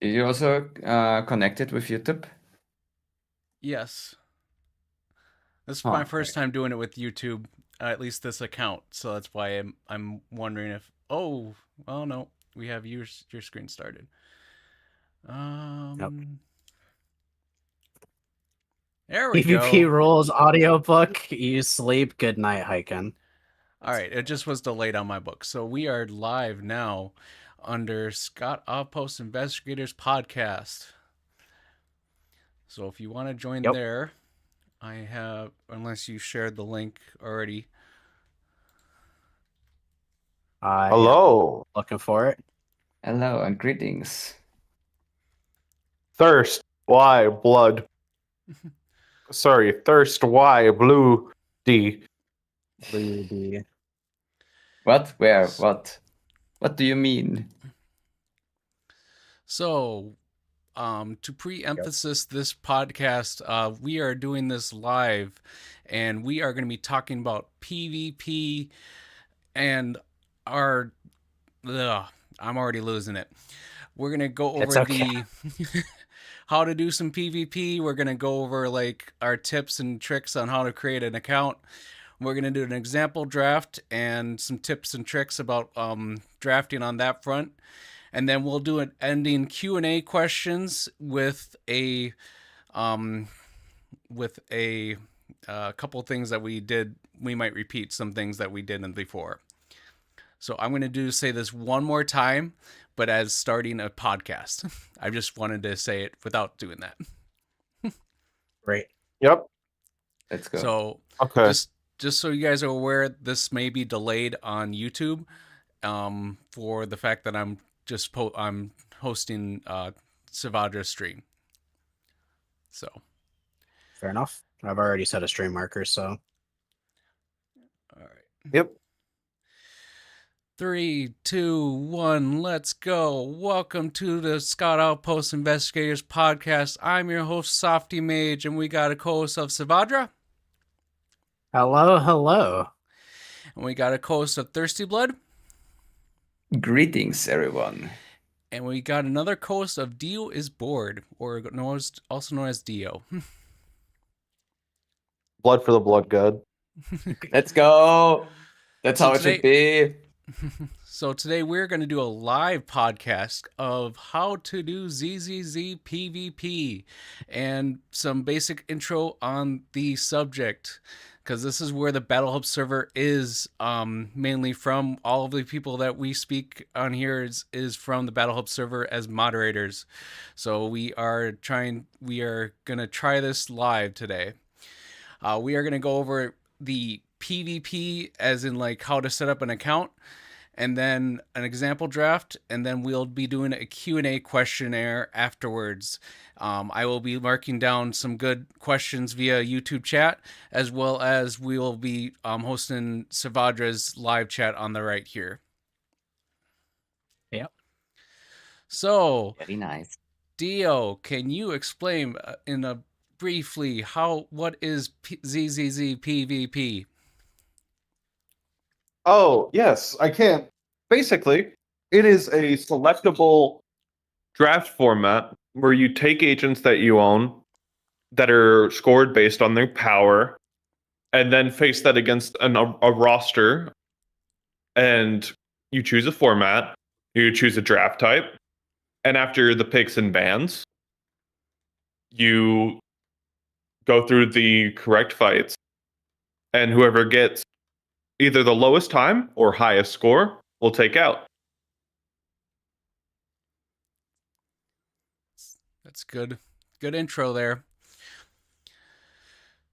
You also connected with YouTube? Yes. This is Oh, my first time doing it with YouTube, at least this account. So that's why I'm wondering if oh well no we have your screen started. Yep. There we PvP go. rules audiobook. You sleep. Good night, hiking. All right, it just was delayed on my book. So we are live now under Scott Outpost Investigators Podcast. So if you want to join there, I have, unless you shared the link already. Hello. Looking for it. hello and greetings. Thirst. Why blood? Sorry, thirst. Why blue? D. What? Where? What? What do you mean? So, to pre-emphasis this podcast, we are doing this live, and we are going to be talking about PvP and our. I'm already losing it. We're going to go over the how to do some PvP. We're going to go over like our tips and tricks on how to create an account. We're going to do an example draft and some tips and tricks about drafting on that front. And then we'll do an ending Q&A questions with a couple things that we did. We might repeat some things that we did before. So I'm going to say this one more time, but as starting a podcast. I just wanted to say it without doing that. Great. Yep. Let's go. So okay. Just so you guys are aware, this may be delayed on YouTube for the fact that I'm hosting Savadra's stream. So fair enough. I've already set a stream marker, so all right. Yep. 3, 2, 1, let's go. Welcome to the Scott Outpost Investigators Podcast. I'm your host, Softy Mage, and we got a co-host of Savadra. Hello. And we got a co-host of Thirsty Blood. Greetings, everyone. And we got another co-host of Dio is Bored, or also known as Dio. Blood for the blood god. Let's go. That's how it should be. So today we're going to do a live podcast of how to do ZZZ PVP and some basic intro on the subject, because this is where the Battle Hub server is mainly from. All of the people that we speak on here is from the Battle Hub server as moderators. So we are going to try this live today. We are going to go over the PvP as in like how to set up an account, and then an example draft, and then we'll be doing a Q&A questionnaire afterwards. I will be marking down some good questions via YouTube chat, as well as we will be hosting Savadra's live chat on the right here. Yep. So, very nice. Dio, can you explain briefly what is ZZZ PVP? Oh, yes, I can. Basically, it is a selectable draft format where you take agents that you own that are scored based on their power and then face that against a roster, and you choose a format, you choose a draft type, and after the picks and bans, you go through the correct fights, and whoever gets either the lowest time or highest score will take out. That's good. Good intro there.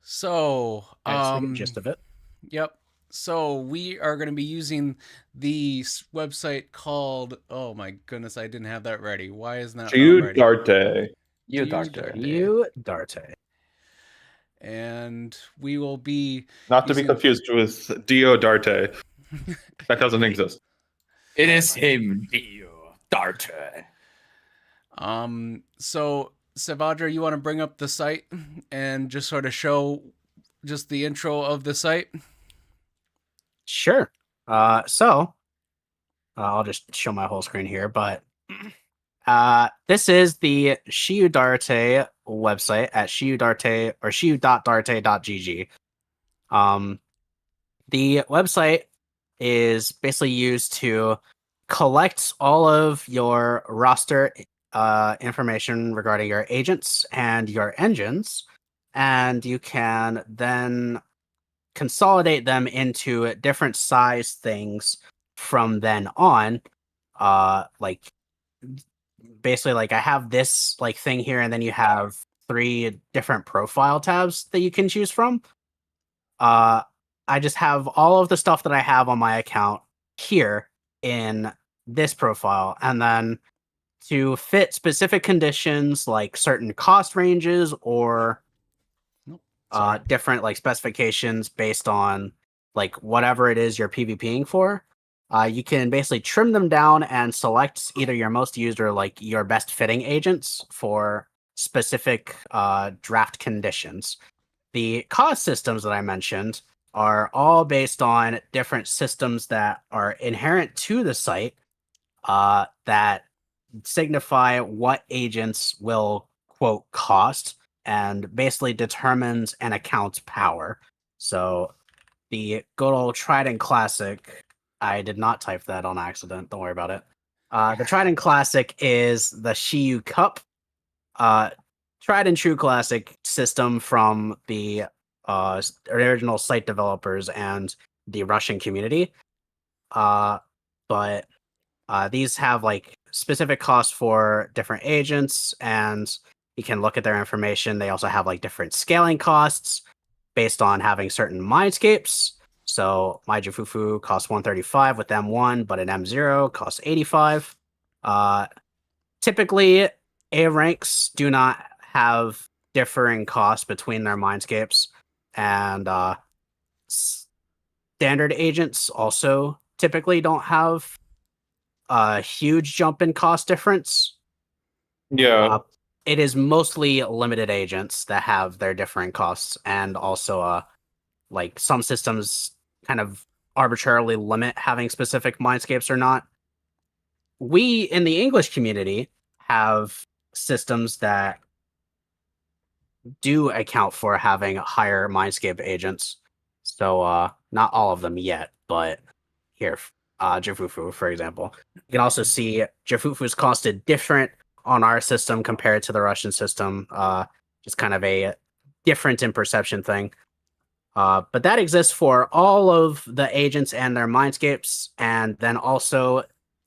So, gist of it. Yep. So we are going to be using the website called, oh my goodness, I didn't have that ready. Why is that ready? Udarte. And we will be not to be confused with Dio Darte. That doesn't exist. It is him, Dio Darte. So Savadra, you want to bring up the site and just sort of show just the intro of the site? Sure. So I'll just show my whole screen here, but This is the Shiudarte website at shiudarte or shiu.darte.gg. The website is basically used to collect all of your roster information regarding your agents and your engines, and you can then consolidate them into different size things from then on. Like basically, like I have this like thing here, and then you have 3 different profile tabs that you can choose from. I just have all of the stuff that I have on my account here in this profile, and then to fit specific conditions like certain cost ranges or different like specifications based on like whatever it is you're PvPing for, you can basically trim them down and select either your most used or like your best fitting agents for specific draft conditions. The cost systems that I mentioned are all based on different systems that are inherent to the site that signify what agents will, quote, cost, and basically determines an account's power. So the good old Trident Classic, I did not type that on accident, don't worry about it. The Trident Classic is the Shiyu Cup, tried and true classic system from the original site developers and the Russian community. But these have like specific costs for different agents, and you can look at their information. They also have like different scaling costs based on having certain mindscapes. So my Jafufu costs 135 with M1, but an M0 costs 85. Typically, A ranks do not have differing costs between their mindscapes, and standard agents also typically don't have a huge jump in cost difference. Yeah. It is mostly limited agents that have their differing costs, and also like some systems kind of arbitrarily limit having specific mindscapes or not. We in the English community have systems that do account for having higher mindscape agents. So not all of them yet, but here, Jafufu, for example. You can also see Jafufu's costed different on our system compared to the Russian system. Just kind of a different in perception thing. But that exists for all of the agents and their mindscapes, and then also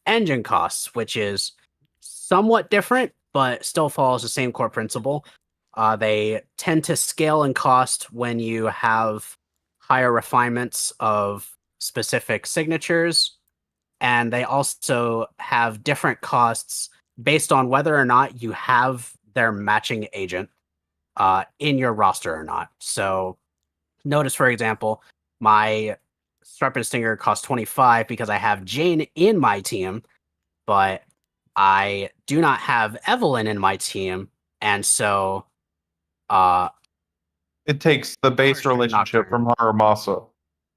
engine costs, which is somewhat different, but still follows the same core principle. They tend to scale in cost when you have higher refinements of specific signatures, and they also have different costs based on whether or not you have their matching agent in your roster or not. So notice, for example, my Serpent Stinger costs 25 because I have Jane in my team, but I do not have Evelyn in my team, and so It takes the base Heartstring relationship Nocturne. from Haramasa.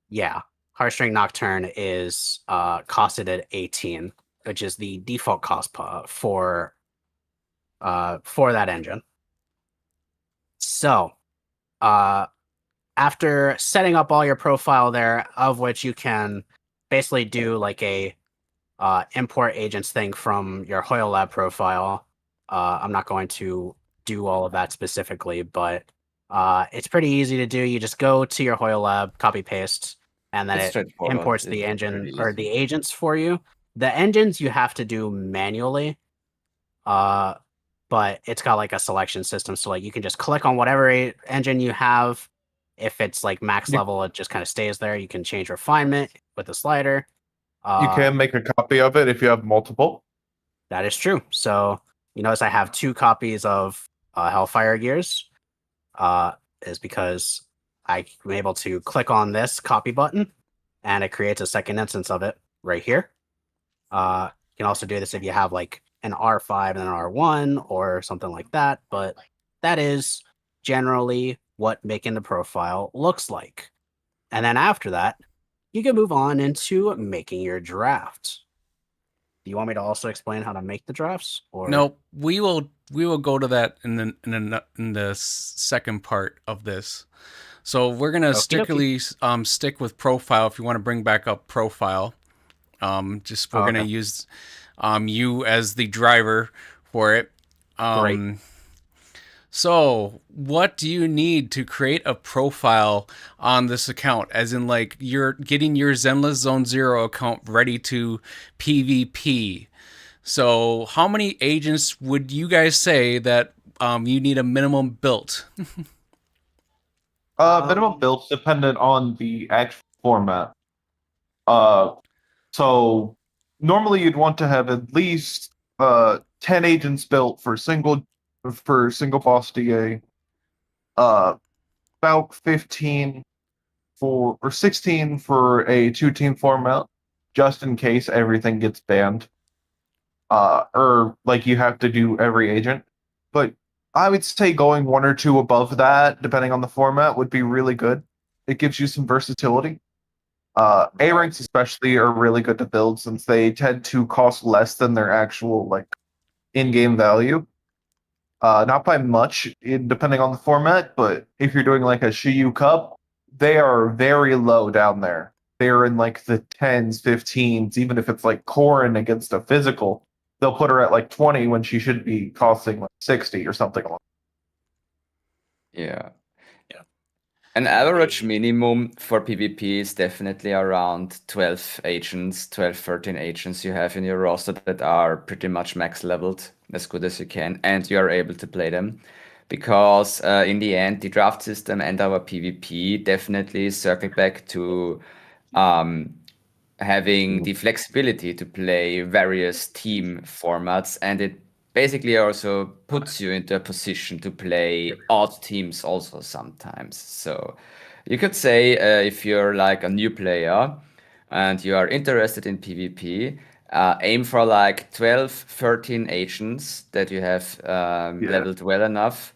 Yeah, Heartstring Nocturne is costed at 18, which is the default cost for that engine. So, after setting up all your profile there, of which you can basically do like a import agents thing from your Hoyle Lab profile. I'm not going to do all of that specifically, but it's pretty easy to do. You just go to your Hoyle Lab, copy paste, and then It's it straightforward. imports It's the engine pretty or easy. the agents for you. The engines you have to do manually, but it's got like a selection system, so like you can just click on whatever engine you have. If it's like max You- level, it just kind of stays there. You can change refinement with the slider. You can make a copy of it if you have multiple. That is true. So you notice I have 2 copies of Hellfire Gears. Is because I'm able to click on this copy button, and it creates a second instance of it right here. You can also do this if you have like an R5 and an R1 or something like that, but that is generally what making the profile looks like. And then after that, you can move on into making your draft. Do you want me to also explain how to make the drafts? Or No, we will go to that in the second part of this. So we're gonna Okie strictly stick with profile. If you want to bring back up profile, we're gonna Okay. use you as the driver for it. Great. So, what do you need to create a profile on this account? As in, like, you're getting your Zenless Zone Zero account ready to PvP. So, how many agents would you guys say that you need a minimum built? Minimum builds dependent on the actual format. Uh, so normally you'd want to have at least 10 agents built for single boss DA. About 15 or 16 for a 2-team format, just in case everything gets banned. Or like you have to do every agent. But I would say going 1 or 2 above that, depending on the format, would be really good. It gives you some versatility. A ranks especially are really good to build since they tend to cost less than their actual like in-game value. Not by much, depending on the format, but if you're doing like a Shiyu Cup, they are very low down there. They're in like the 10s, 15s, even if it's like Corrin against a physical, they'll put her at like 20 when she should be costing like 60 or something like Yeah. Yeah. An average minimum for PvP is definitely around 12 agents, 12, 13 agents you have in your roster that are pretty much max leveled as good as you can, and you are able to play them. Because in the end, the draft system and our PvP definitely circle back to having the flexibility to play various team formats, and it basically also puts you into a position to play odd teams also sometimes. So you could say if you're like a new player and you are interested in PvP, aim for like 12, 13 agents that you have leveled well enough.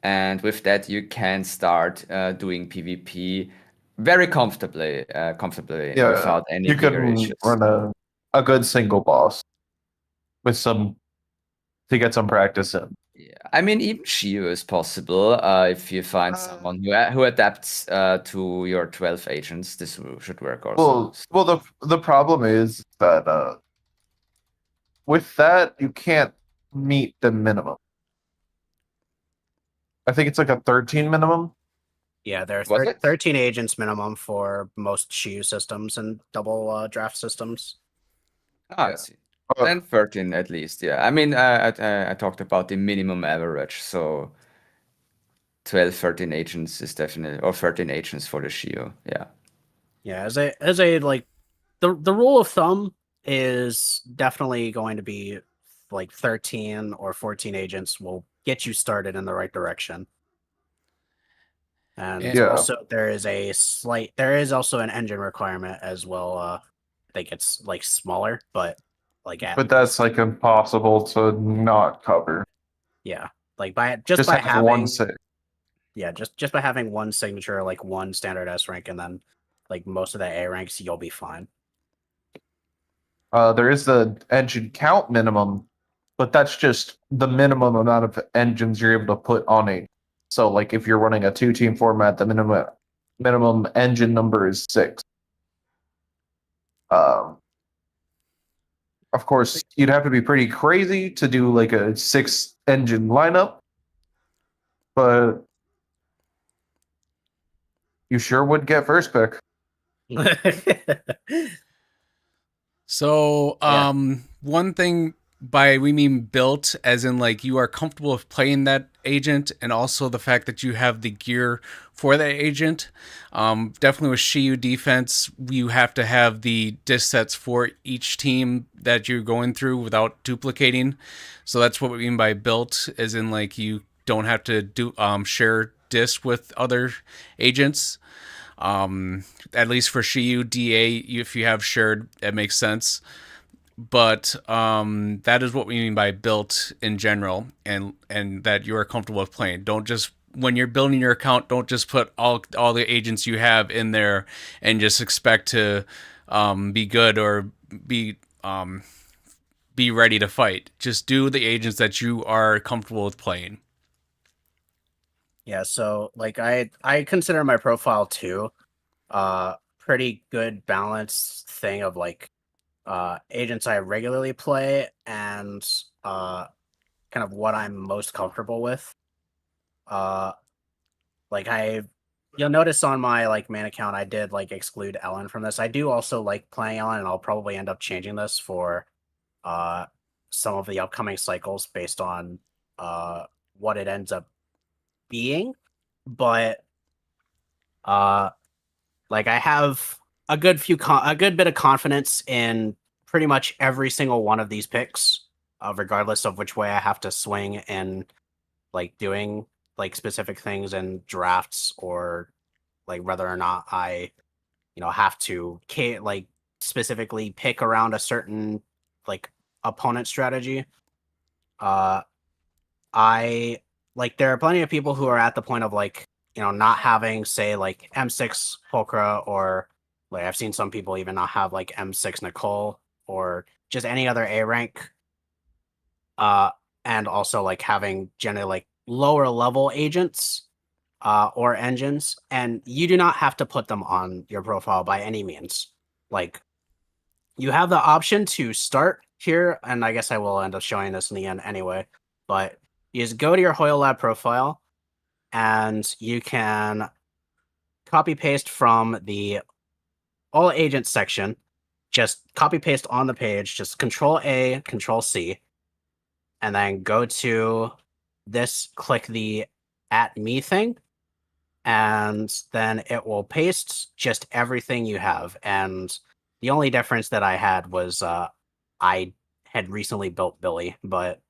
And with that, you can start doing PvP very comfortably, Yeah, without any you bigger can issues. run a good single boss with some to get some practice in. Yeah, I mean, even Shio is possible if you find someone who adapts to your 12 agents. This should work also. Well, the problem is that with that you can't meet the minimum. I think it's like a 13 minimum. Yeah, there are Was it? 13 agents minimum for most Shiyu systems and double draft systems. Ah, I Yeah. see. Then 13 at least, yeah. I mean, I talked about the minimum average, so 12, 13 agents is definitely, or 13 agents for the Shio, yeah. Yeah, as a like the rule of thumb is definitely going to be like 13 or 14 agents will get you started in the right direction. And Yeah. also there is also an engine requirement as well. I think it's like smaller, but like at But that's like impossible to not cover. yeah, like just by have having one sig. yeah, just by having one signature, like one standard S rank, and then like most of the A ranks, you'll be fine. There is the engine count minimum, but that's just the minimum amount of engines you're able to put on a. So, like if you're running a 2-team format, the minimum engine number is 6. Of course, you'd have to be pretty crazy to do like a 6-engine lineup, but you sure would get first pick. So, Yeah. one thing by we mean built, as in like you are comfortable with playing that agent, and also the fact that you have the gear for that agent. Definitely with Shiyu defense, you have to have the disc sets for each team that you're going through without duplicating. So that's what we mean by built, as in like you don't have to do share disc with other agents. At least for Shiyu DA, if you have shared, it makes sense. But that is what we mean by built in general, and that you are comfortable with playing. Don't just, when you're building your account, don't just put all the agents you have in there and just expect to be good or be be ready to fight. Just do the agents that you are comfortable with playing. Yeah, so like I consider my profile too pretty good balanced thing of like agents I regularly play and kind of what I'm most comfortable with. Like you'll notice on my like main account I did like exclude Ellen from this. I do also like playing Ellen, and I'll probably end up changing this for some of the upcoming cycles based on what it ends up being. But like I have a good bit of confidence in pretty much every single one of these picks, regardless of which way I have to swing in like doing like specific things in drafts, or like whether or not I have to like specifically pick around a certain like opponent strategy. I like there are plenty of people who are at the point of like not having say like M6 Pulchra, or like I've seen some people even not have like M6 Nicole or just any other A rank, and also like having generally like lower level agents or engines, and you do not have to put them on your profile by any means. Like you have the option to start here, and I guess I will end up showing this in the end anyway, but you just go to your Hoyle Lab profile and you can copy paste from the all agents section, just copy paste on the page, just Control A, Control C, and then go to this, click the @me thing, and then it will paste just everything you have. And the only difference that I had was I had recently built Billy, but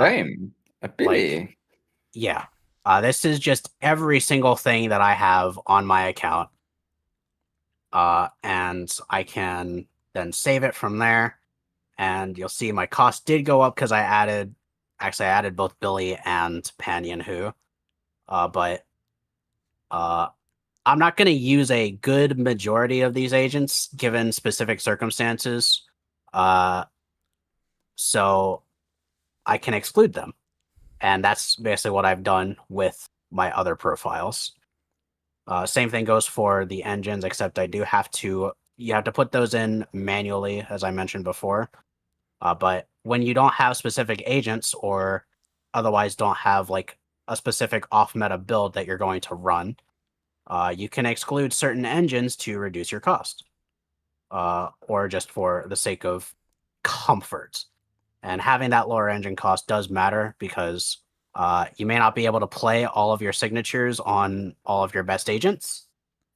Same. Billy. like yeah, this is just every single thing that I have on my account, and I can then save it from there. And you'll see my cost did go up because I added both Billy and Panyan Hu, but I'm not going to use a good majority of these agents given specific circumstances, so I can exclude them. And that's basically what I've done with my other profiles. Same thing goes for the engines, except you have to put those in manually, as I mentioned before. But when you don't have specific agents, or otherwise don't have like a specific off-meta build that you're going to run, you can exclude certain engines to reduce your cost, or just for the sake of comfort. And having that lower engine cost does matter, because you may not be able to play all of your signatures on all of your best agents.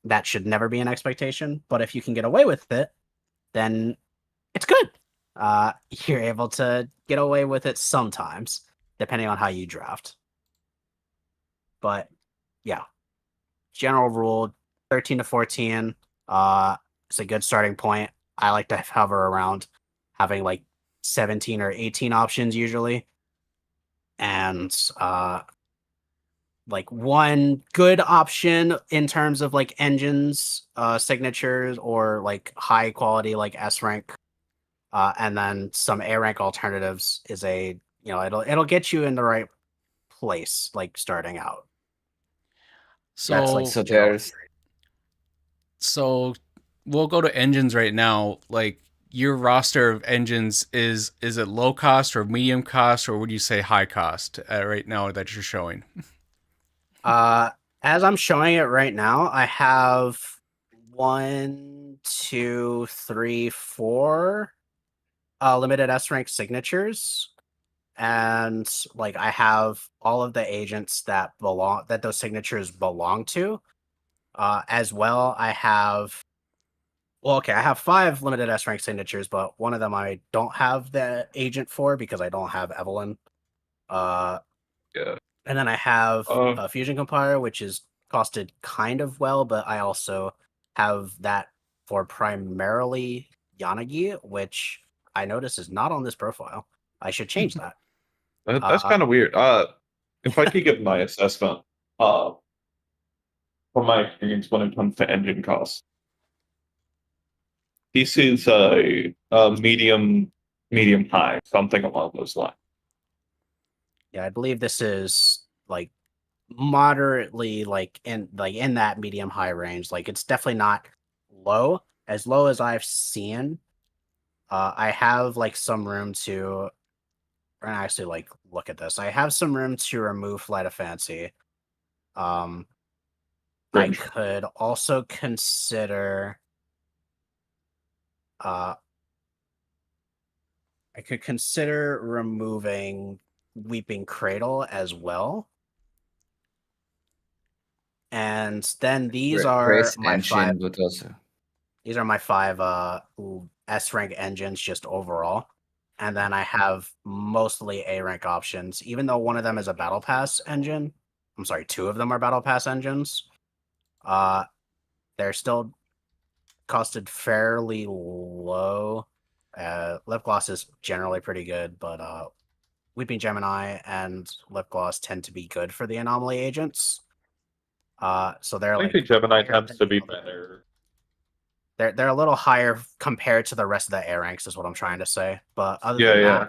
That should never be an expectation. But if you can get away with it, then it's good. You're able to get away with it sometimes, depending on how you draft. But yeah, general rule, 13 to 14 is a good starting point. I like to hover around having like 17 or 18 options usually. And like one good option in terms of like engines, signatures, or like high quality like S rank, and then some A rank alternatives is it'll get you in the right place like starting out. That's like So So we'll go to engines right now. Like your roster of engines is it low cost or medium cost, or would you say high cost right now that you're showing? As I'm showing it right now, I have 1, 2, 3, 4 limited S rank signatures, and like I have all of the agents that those signatures belong to. As well, I have I have 5 limited S rank signatures, but one of them I don't have the agent for because I don't have Evelyn. Yeah. And then I have a fusion compiler, which is costed kind of well, but I also have that for primarily Yanagi, which I notice is not on this profile. I should change that. That's kind of weird. If I could give my assessment, from my experience when it comes to engine costs, this is a medium medium high, something along those lines. Yeah, I believe this is like moderately in that medium high range. Like it's definitely not low as I've seen. I have like some room to actually like look at this. I have some room to remove Flight of Fancy. I Cringe. could also consider removing Weeping Cradle as well. And then these are Grace my five. Engine would also. These are my five S rank engines just overall. And then I have mostly A rank options, even though one of them is a battle pass engine. I'm sorry, two of them are battle pass engines. They're still costed fairly low. Lip Gloss is generally pretty good, but Weeping Gemini and Lip Gloss tend to be good for the anomaly agents. So they're I like think Gemini higher tends than to the be other- better. They're a little higher compared to the rest of the A ranks, is what I'm trying to say. But other Yeah, than yeah.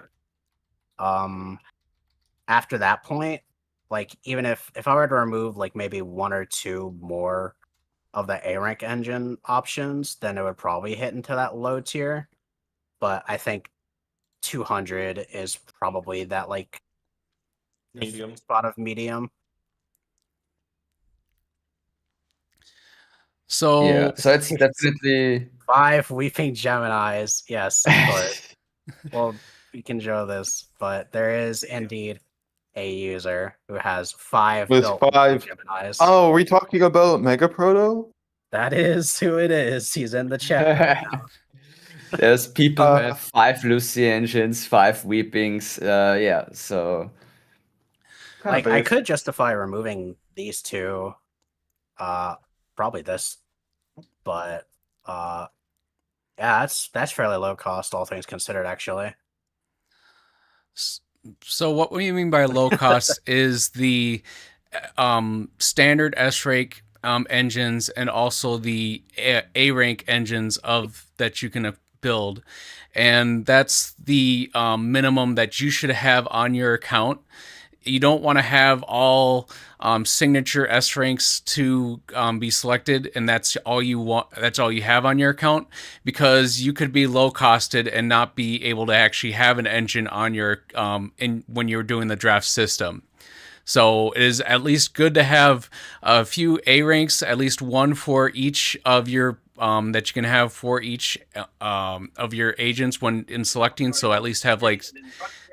that, after that point, like even if I were to remove like maybe one or two more of the A rank engine options, then it would probably hit into that low tier. But I think 200 is probably that like Medium. spot of medium. So Yeah, so it's definitely 5 Weeping Geminis. Yes, of course. Well, we can show this, but there is indeed a user who has 5 With built 5. Geminis. Oh, are we talking about Mega Proto? That is who it is. He's in the chat right now. there's people who Uh, have 5 Lucy engines, 5 Weepings. Yeah, so Kinda Like I base. could justify removing these two, probably this, but yeah, that's fairly low cost, all things considered, actually. So what we mean by low cost is the standard S rank engines and also the A rank engines of that you can build, and that's the minimum that you should have on your account. You don't want to have all signature S ranks to be selected, and that's all you want. That's all you have on your account, because you could be low costed and not be able to actually have an engine on your when you're doing the draft system. So it is at least good to have a few A ranks, at least one for each of your that you can have for each of your agents when in selecting. So at least have like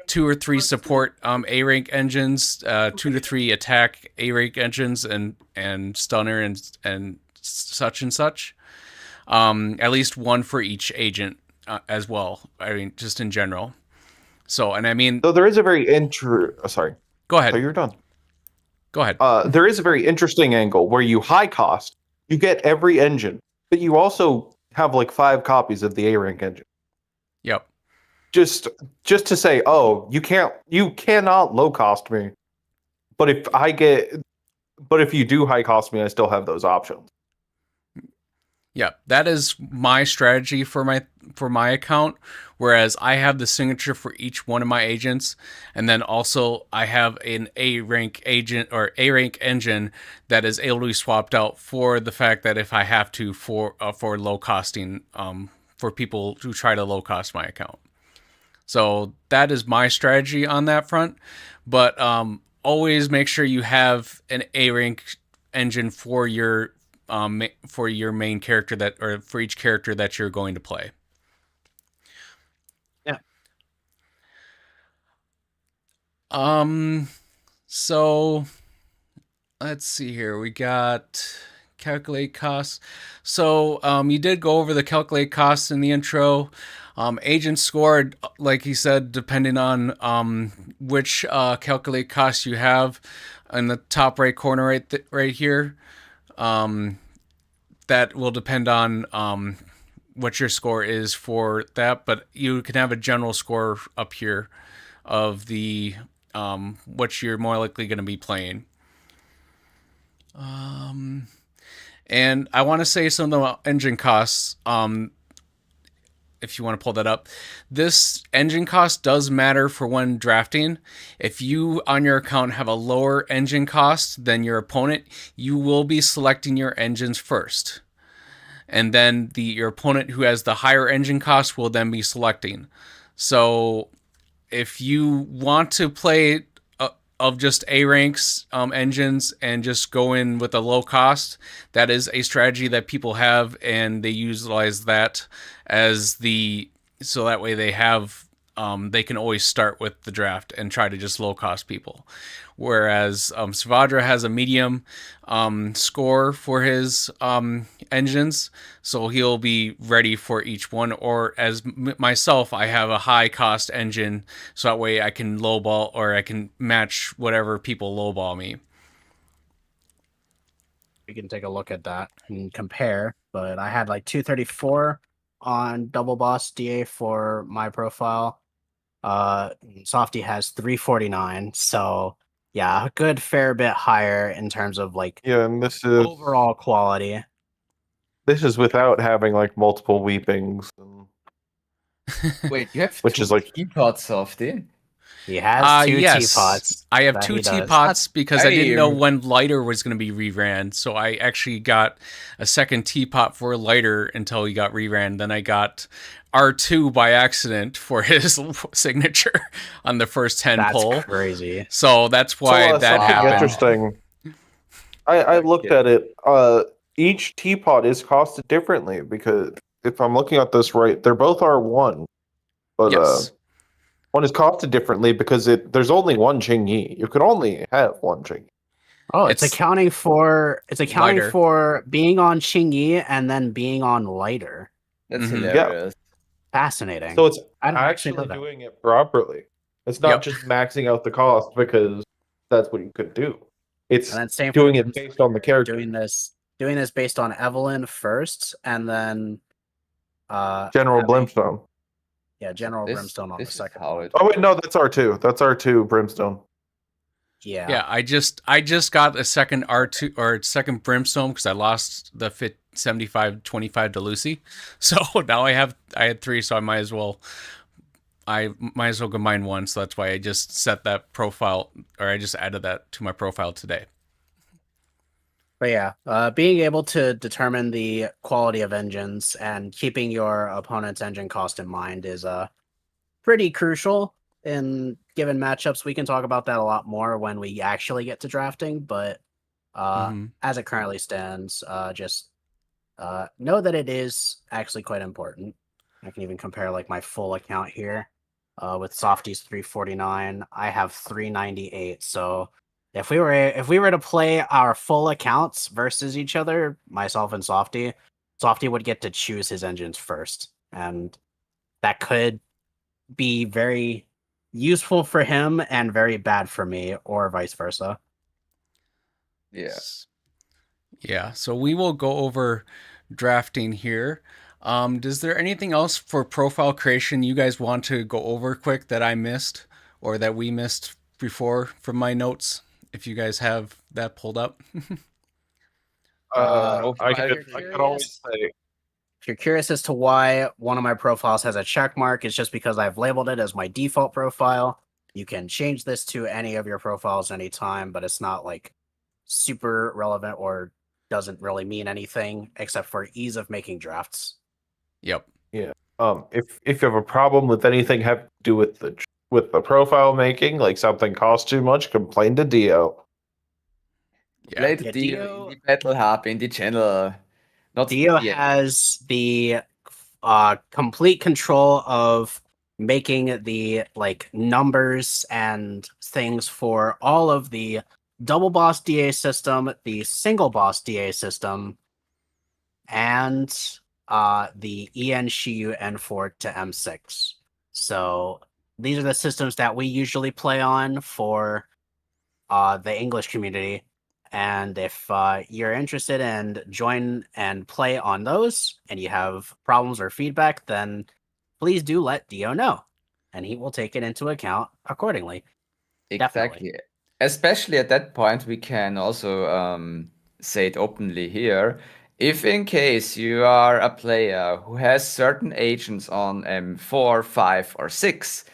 2 or 3 support A rank engines, 2 to 3 attack A rank engines, and stunner and such and such. At least one for each agent as well. I mean, just in general. So, and I mean, Though there is a very sorry. go Oh, ahead. you're done. Go ahead. There is a very interesting angle where you high cost, you get every engine, but you also have like 5 copies of the A rank engine. Yep. Just to say, oh, you cannot low cost me. But if you do high cost me, I still have those options. Yeah, that is my strategy for my account. Whereas I have the signature for each one of my agents, and then also I have an A rank agent or A rank engine that is able to be swapped out for the fact that if I have to for low costing for people who try to low cost my account. So that is my strategy on that front. But always make sure you have an A rank engine for your main character or for each character that you're going to play. Yeah. So let's see here. We got calculate costs. So you did go over the calculate costs in the intro. Agent scored, like he said, depending on which calculate costs you have in the top right corner right here. That will depend on what your score is for that, but you can have a general score up here of the what you're more likely going to be playing. And I want to say some of the engine costs. if you want to pull that up, this engine cost does matter for when drafting. If you on your account have a lower engine cost than your opponent, you will be selecting your engines first. And then your opponent who has the higher engine cost will then be selecting. So if you want to play of just A ranks engines and just go in with a low cost, that is a strategy that people have, and they utilize that so that way they have they can always start with the draft and try to just low cost people. Whereas Savadra has a medium score for his engines, so he'll be ready for each one. Or as myself, I have a high cost engine, so that way I can lowball or I can match whatever people lowball me. We can take a look at that and compare. But I had like 234 on Double Boss DA for my profile. Softy has 349, so yeah, a good fair bit higher in terms of like Yeah, and this is overall quality. without having like multiple weepings. And Wait, you have Which two is like- teapots, Softy? He has two yes. teapots. I have that two he does. teapots because I didn't know Hey. when lighter was going to be reran. So I actually got a second teapot for lighter until he got reran. Then I got R2 by accident for his signature on the first 10 That's pull. crazy. So that's why that something happened. interesting. I looked at it. Each teapot is costed differently because if I'm looking at this right, they're both R1, but Yes. one is costed differently because there's only one Qingyi. You can only have one Qingyi. Oh, it's It's accounting for lighter. for being on Qingyi and then being on lighter. That's Mhm. Yeah. hilarious. Fascinating. So it's I didn't actually know actually that. doing it properly. It's not Yep. just maxing out the cost because that's what you could do. It's And then same doing for it based on the character. doing this based on Evelyn first, and then General having- Brimstone. Yeah, General This- Brimstone on the this is second how one. it- Oh wait, no, that's R2. That's R2 Brimstone. Yeah. Yeah, I just got a second R2 or second Brimstone because I lost the 75-25 to Lucy. So now I had 3, so I might as well combine one. So that's why I just set that profile, or I just added that to my profile today. But yeah, being able to determine the quality of engines and keeping your opponent's engine cost in mind is pretty crucial in given matchups. We can talk about that a lot more when we actually get to drafting, but Mhm. as it currently stands, just know that it is actually quite important. I can even compare like my full account here with Softy's 349. I have 398. So if we were to play our full accounts versus each other, myself and Softy would get to choose his engines first, and that could be very useful for him and very bad for me, or vice versa. Yeah. Yeah, so we will go over drafting here. Is there anything else for profile creation you guys want to go over quick that I missed or that we missed before from my notes? If you guys have that pulled up. I Profile could always say If you're curious as to why one of my profiles has a check mark, it's just because I've labeled it as my default profile. You can change this to any of your profiles anytime, but it's not like super relevant or doesn't really mean anything except for ease of making drafts. Yep. if you have a problem with anything have to do with the profile making, like something costs too much, complain to Dio. Yeah. Play the Yeah, Dio Dio- in the Battle Hub in the channel. Not Dio yeah. has the complete control of making the like numbers and things for all of the double boss DA system, the single boss DA system, and the EN Shiyu N4 to M6. So these are the systems that we usually play on for the English community. And if you're interested in join and play on those and you have problems or feedback, then please do let Dio know, and he will take it into account accordingly. Exactly. Especially at that point, we can also say it openly here. if in case you are a player who has certain agents on M4, 5, or 6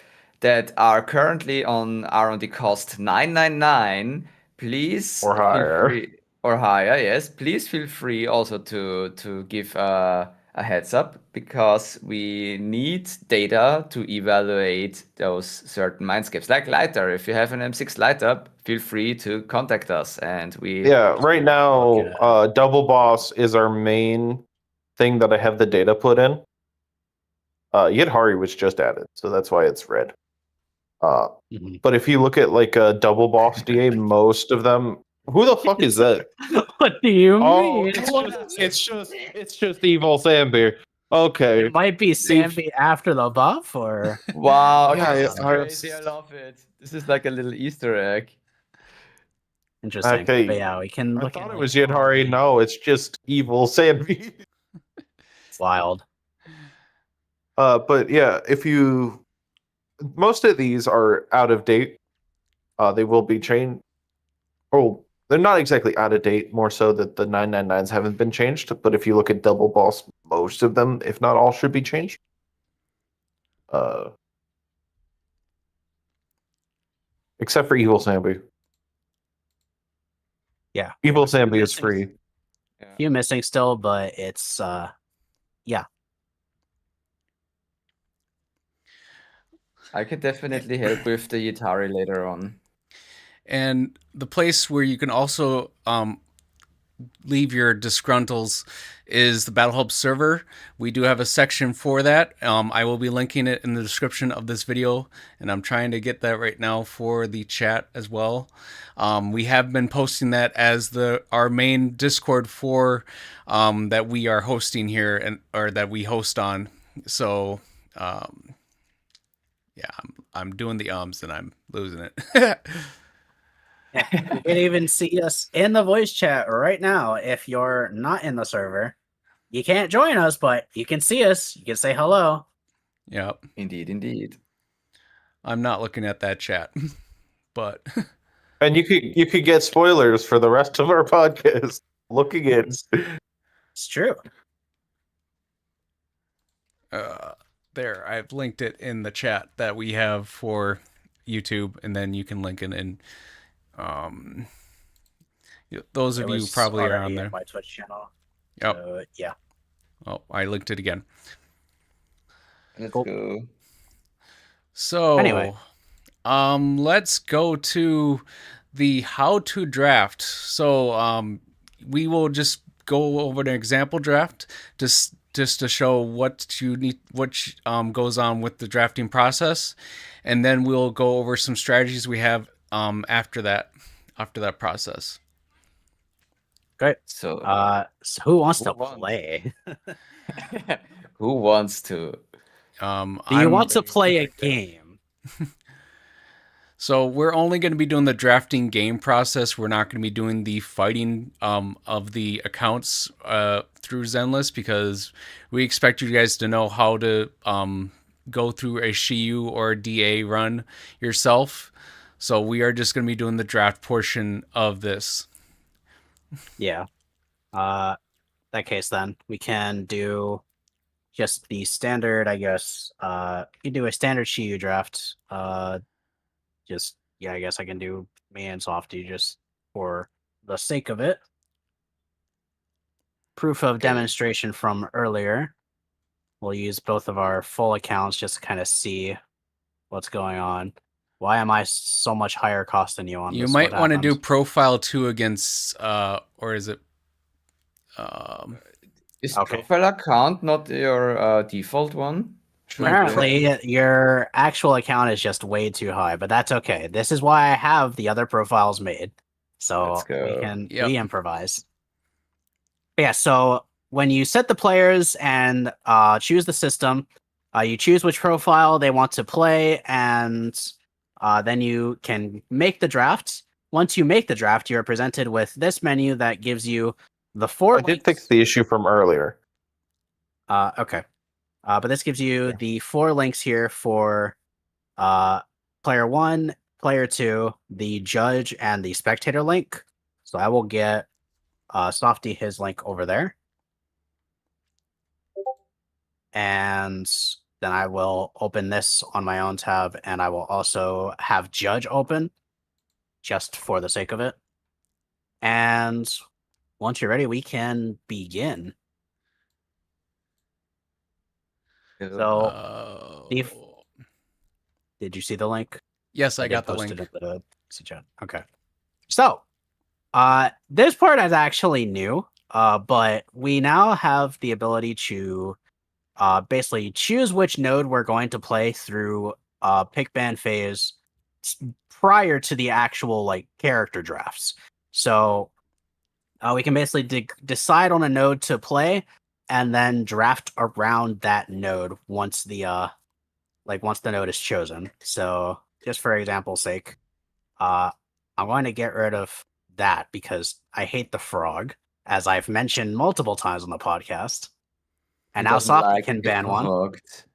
that are currently on the cost 999, please Or feel higher. free or higher, yes, please feel free also to give a heads up, because we need data to evaluate those certain mindscapes. Like lighter, if you have an M6 lighter, feel free to contact us, and we Yeah, right now, Okay. Double Boss is our main thing that I have the data put in. Yidhari was just added, so that's why it's red. Mhm. But if you look at like a Double Boss DA, most of them. Who the fuck is that? What do you Oh, mean? it's just evil Sambeer. Okay. It might be Sammy after the buff, or Wow, Yeah, this is I- crazy. I love it. This is like a little Easter egg. interesting. Okay. But yeah, we can I look thought at it was Yidhari. No, it's just evil Sambeer. Wild. But yeah, if you most of these are out of date. They will be changed. Oh, they're not exactly out of date. More so that the 999s haven't been changed. But if you look at Double Boss, most of them, if not all, should be changed. Except for Evil Sambi. Yeah. Evil Few Sambi is missing- free. Few missing still, but it's I could definitely help with the Yitari later on. And the place where you can also leave your disgruntles is the Battle Hub server. We do have a section for that. I will be linking it in the description of this video, and I'm trying to get that right now for the chat as well. We have been posting that as our main Discord for that we are hosting here, or that we host on. So yeah, I'm doing the ums and I'm losing it. You can even see us in the voice chat right now. If you're not in the server, you can't join us, but you can see us. You can say hello. Yep. Indeed, indeed. I'm not looking at that chat, but And you could get spoilers for the rest of our podcast. Looking in. It's true. there, I've linked it in the chat that we have for YouTube, and then you can link it in. Those of It you was probably are on already in there. my Twitch channel. Yep. So, yeah. Oh, I linked it again. Let's Cool. go. So Anyway. Let's go to the how to draft. So we will just go over an example draft just to show what you need, goes on with the drafting process, and then we'll go over some strategies we have after that process. Great. So, So who wants to Who wants? play? who wants to? Do you want to play a game? So we're only going to be doing the drafting game process. We're not going to be doing the fighting of the accounts through Zenless, because we expect you guys to know how to go through a Shiyu or a DA run yourself. So we are just going to be doing the draft portion of this. Yeah. That case, then we can do just the standard, I guess. You can do a standard Shiyu draft. I guess I can do me and Softy just for the sake of it. Proof of demonstration from earlier. We'll use both of our full accounts just to kind of see what's going on. Why am I so much higher cost than you on You this? might What want to do happens? profile 2 against, or is it? Is Okay. profile account not your default one? Apparently, your actual account is just way too high, but that's okay. This is why I have the other profiles made, so Let's go. we improvise. But yeah, so when you set the players and choose the system, you choose which profile they want to play, and then you can make the draft. Once you make the draft, you're presented with this menu that gives you the four. I did fix the issue from earlier. Okay. But this gives you the 4 links here for player 1, player 2, the judge, and the spectator link. So I will get Softy his link over there. and then I will open this on my own tab, and I will also have Judge open, just for the sake of it. And once you're ready, we can begin. So, Steve, did you see the link? Yes, I did got the post link. it in the chat. Okay. So, this part is actually new, but we now have the ability to basically choose which node we're going to play through pick ban phase prior to the actual like character drafts. So we can basically decide on a node to play and then draft around that node once the node is chosen. So just for example's sake, I'm going to get rid of that because I hate the frog, as I've mentioned multiple times on the podcast. And He now doesn't Softy like can to ban be one. hooked.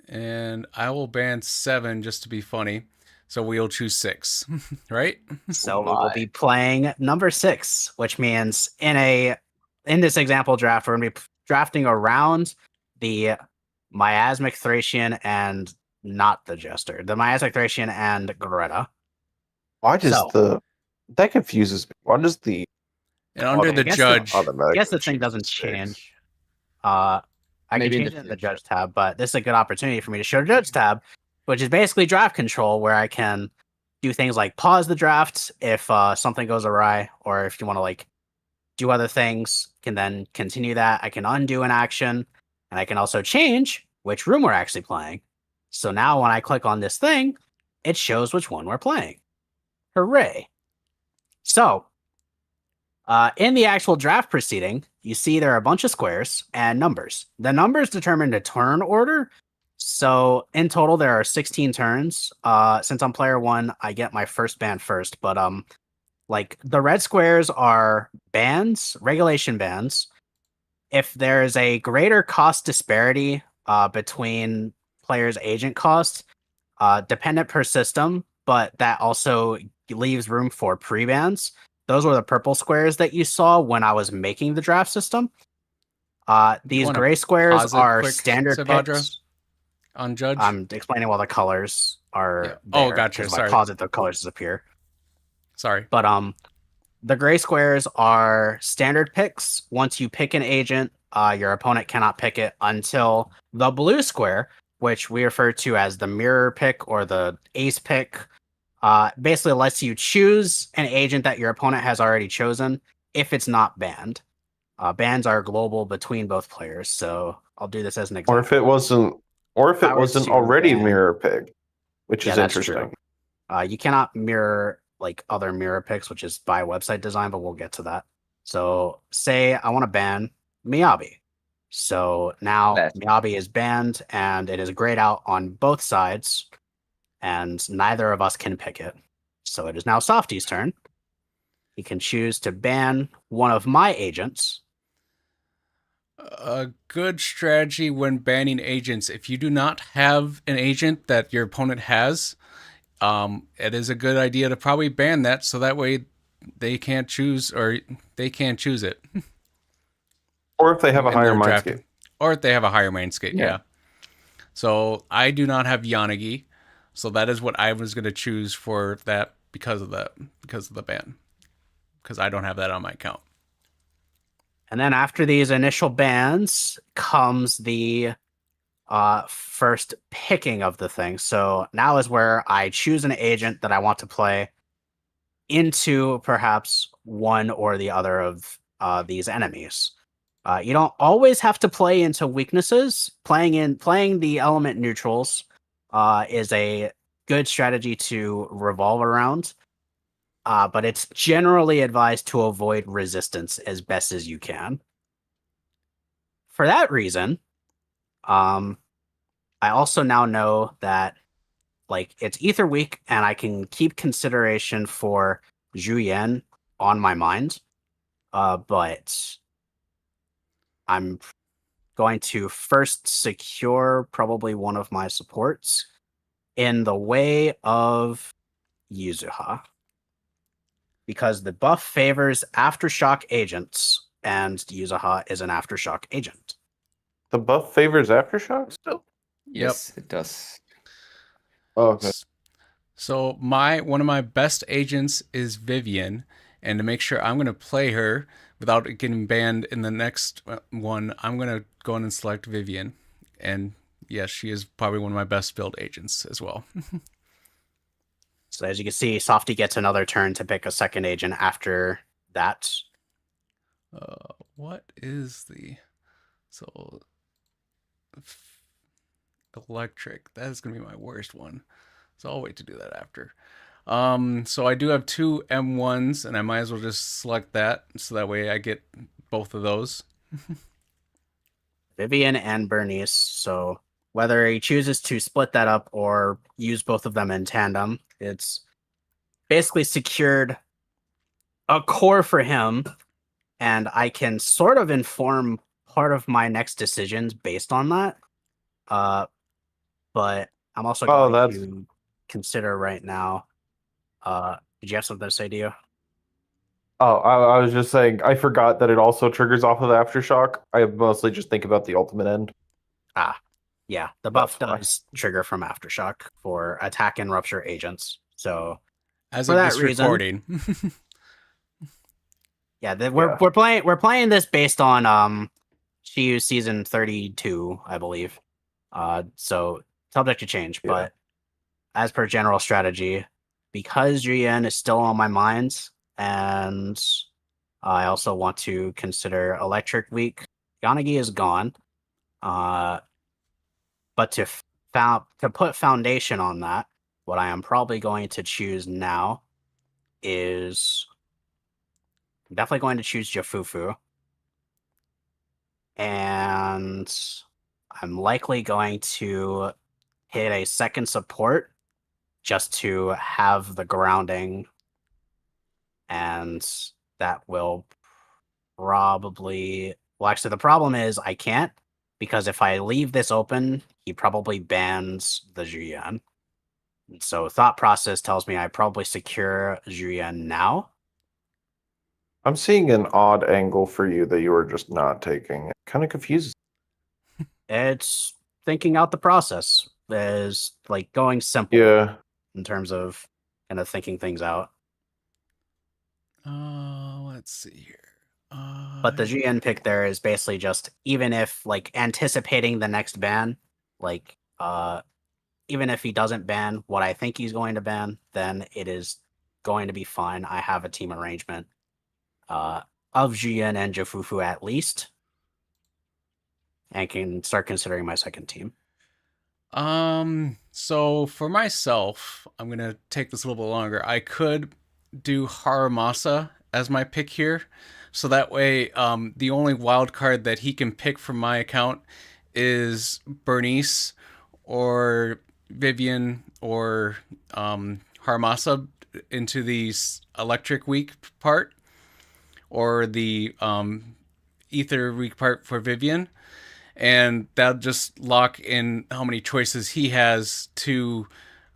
And I will ban 7 just to be funny. So we'll choose 6, right? So we my. will be playing number 6, which means in this example draft, we're going to be drafting around the Miasmic Thracian and not the Jester. The Miasmic Thracian and Greta. Why does So- that confuses me? Why does the And under Okay, the I guess judge, I automatically guess the thing choose doesn't six? change. I Maybe in can change the it in the future. Judge tab, but this is a good opportunity for me to show the Judge tab, which is basically draft control, where I can do things like pause the draft if something goes awry, or if you want to like do other things, can then continue that. I can undo an action, and I can also change which room we're actually playing. So now when I click on this thing, it shows which one we're playing. Hooray! So, in the actual draft proceeding, you see there are a bunch of squares and numbers. The numbers determine the turn order. So in total, there are 16 turns. Since I'm player 1, I get my first ban first. But like the red squares are bans, regulation bans. If there's a greater cost disparity between players' agent costs, dependent per system, but that also leaves room for pre-bans. Those were the purple squares that you saw when I was making the draft system. These wanna gray squares pause it are quick, standard Savadra? picks. on judge. I'm explaining while the colors are Yeah. Oh, there, gotcha, 'cause if I sorry. pause it, the colors disappear. Sorry. But the gray squares are standard picks. Once you pick an agent, your opponent cannot pick it until the blue square, which we refer to as the mirror pick or the ace pick. Basically lets you choose an agent that your opponent has already chosen if it's not banned. Bans are global between both players, so I'll do this as an example. Or if it wasn't I was to already ban- mirror pig, which Yeah, is that's interesting. true. You cannot mirror like other mirror picks, which is by website design, but we'll get to that. So say I want to ban Miyabi. So now That's- Miyabi is banned and it is grayed out on both sides, and neither of us can pick it. So it is now Softy's turn. He can choose to ban one of my agents. A good strategy when banning agents, if you do not have an agent that your opponent has, it is a good idea to probably ban that, so that way they can't choose, or they can't choose it. Or if they have a when higher they're mindscape. drafting. Or if they have a higher mindscape, Yeah. yeah. So I do not have Yanagi, so that is what I was going to choose for that because of the ban, because I don't have that on my account. And then after these initial bans comes the first picking of the thing. So now is where I choose an agent that I want to play into perhaps one or the other of these enemies. You don't always have to play into weaknesses. Playing the element neutrals is a good strategy to revolve around. But it's generally advised to avoid resistance as best as you can. For that reason, I also now know that like it's Ether Week, and I can keep consideration for Zhu Yan on my mind. But I'm going to first secure probably one of my supports in the way of Yuzuha, because the buff favors aftershock agents, and Yuzuha is an aftershock agent. the buff favors Aftershock still? Yes, it does. Oh, okay. So one of my best agents is Vivian, and to make sure I'm going to play her without it getting banned in the next one, I'm going to go in and select Vivian. And yes, she is probably one of my best build agents as well. So as you can see, Softy gets another turn to pick a second agent after that. What is the... So... Electric. That is going to be my worst one. So I'll wait to do that after. So I do have 2 M1s, and I might as well just select that, so that way I get both of those. Vivian and Bernice. So whether he chooses to split that up or use both of them in tandem, it's basically secured a core for him, and I can sort of inform part of my next decisions based on that. But I'm also going to consider right now. Did you have something to say, Dio? Oh, I was just saying, I forgot that it also triggers off of Aftershock. I mostly just think about the ultimate end. Yeah, the buff does trigger from Aftershock for attack and rupture agents. So as for of that this reason, recording. we're playing this based on CU season 32, I believe. So subject to change, but as per general strategy, because GN is still on my mind, and I also want to consider Electric Week. Yanagi is gone. But to put foundation on that, what I am probably going to choose now is I'm definitely going to choose Jafufu. And I'm likely going to hit a second support just to have the grounding. And that will probably... Well, actually, the problem is I can't, because if I leave this open, he probably bans the Julian. So thought process tells me I probably secure Julian now. I'm seeing an odd angle for you that you were just not taking. It kind of confuses. It's thinking out the process. Is like going simple in terms of kind of thinking things out. Let's see here. But the GN pick there is basically just, even if like anticipating the next ban, like even if he doesn't ban what I think he's going to ban, then it is going to be fine. I have a team arrangement of GN and Jafufu at least, and can start considering my second team. So for myself, I'm gonna take this a little bit longer. I could do Haramasa as my pick here, so that way the only wild card that he can pick from my account is Bernice or Vivian or Haramasa into the Electric Week part, or the Ether Week part for Vivian, and that'll just lock in how many choices he has to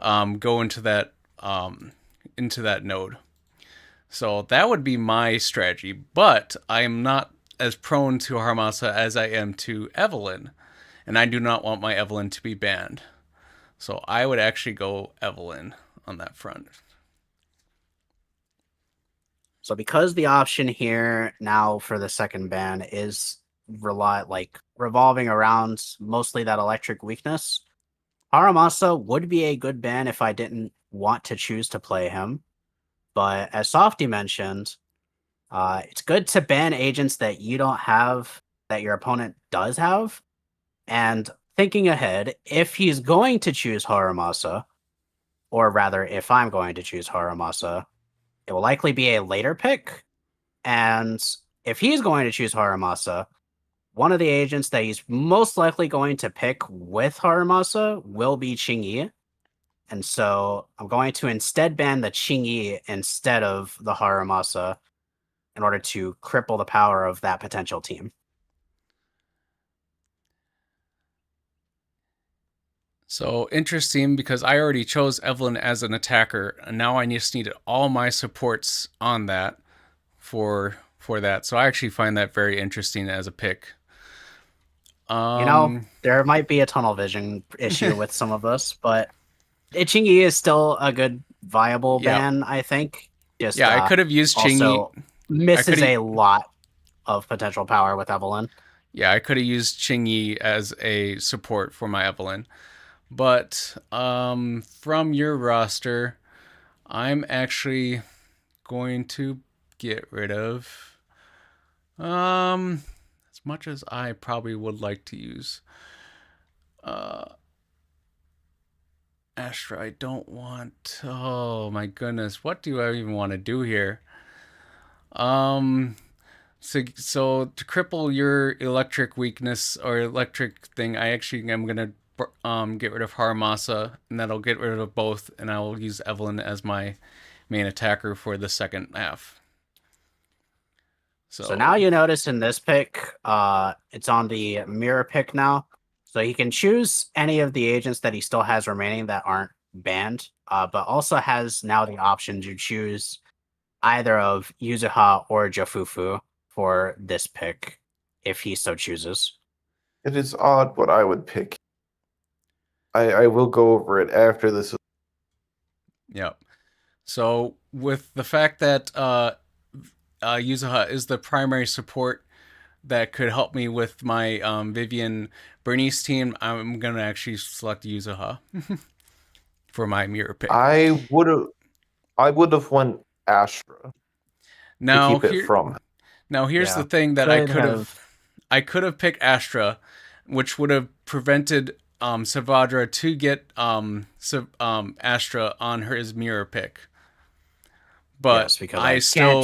go into that node. So that would be my strategy, but I am not as prone to Haramasa as I am to Evelyn, and I do not want my Evelyn to be banned. So I would actually go Evelyn on that front. So because the option here now for the second ban is revolving around mostly that electric weakness, Haramasa would be a good ban if I didn't want to choose to play him. But as Softy mentioned, it's good to ban agents that you don't have, that your opponent does have. And thinking ahead, if he's going to choose Haramasa, or rather, if I'm going to choose Haramasa, it will likely be a later pick. And if he's going to choose Haramasa, one of the agents that he's most likely going to pick with Haramasa will be Qingyi. And so I'm going to instead ban the Qingyi instead of the Haramasa in order to cripple the power of that potential team. So interesting, because I already chose Evelyn as an attacker, and now I just needed all my supports on that for that. So I actually find that very interesting as a pick. There might be a tunnel vision issue with some of this, but Chingy is still a good viable ban, I think. Just I could have used Chingy. Also misses a lot of potential power with Evelyn. Yeah, I could have used Chingy as a support for my Evelyn. But from your roster, I'm actually going to get rid of as much as I probably would like to use Astra. I don't want, oh my goodness, what do I even want to do here? So to cripple your electric weakness or electric thing, I actually am gonna get rid of Haramasa, and that'll get rid of both, and I will use Evelyn as my main attacker for the second half. So now you notice in this pick, it's on the mirror pick now. So he can choose any of the agents that he still has remaining that aren't banned, but also has now the option to choose either of Yuzuha or Jofufu for this pick, if he so chooses. It is odd what I would pick. I will go over it after this. Yep. So with the fact that Yuzuha is the primary support that could help me with my Vivian Bernice team, I'm gonna actually select Yuzuha for my mirror pick. I would have went Astra. Now to keep it from. Now here's the thing that I could have picked Astra, which would have prevented Savadra to get Astra on his mirror pick. But yes, because I still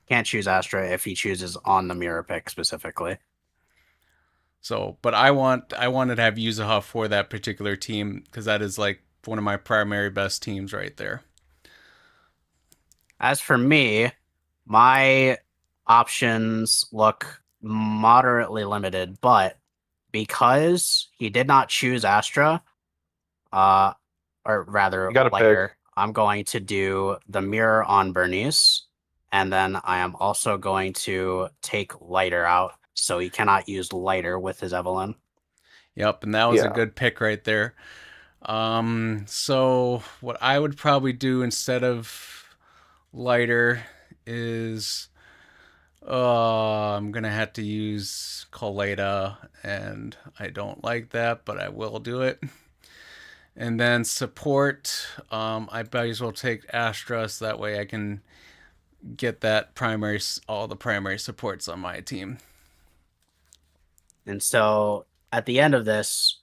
can't choose Astra if he chooses on the mirror pick specifically. So, but I wanted to have Yuzuha for that particular team because that is like one of my primary best teams right there. As for me, my options look moderately limited, but because he did not choose Astra, or rather Lighter, I'm going to do the mirror on Bernice, and then I am also going to take Lighter out, so he cannot use Lighter with his Evelyn. Yep, and that was a good pick right there. So what I would probably do instead of Lighter is I'm gonna have to use Coleta, and I don't like that, but I will do it. And then support, I might as well take Astra, so that way I can get that all the primary supports on my team. And so at the end of this,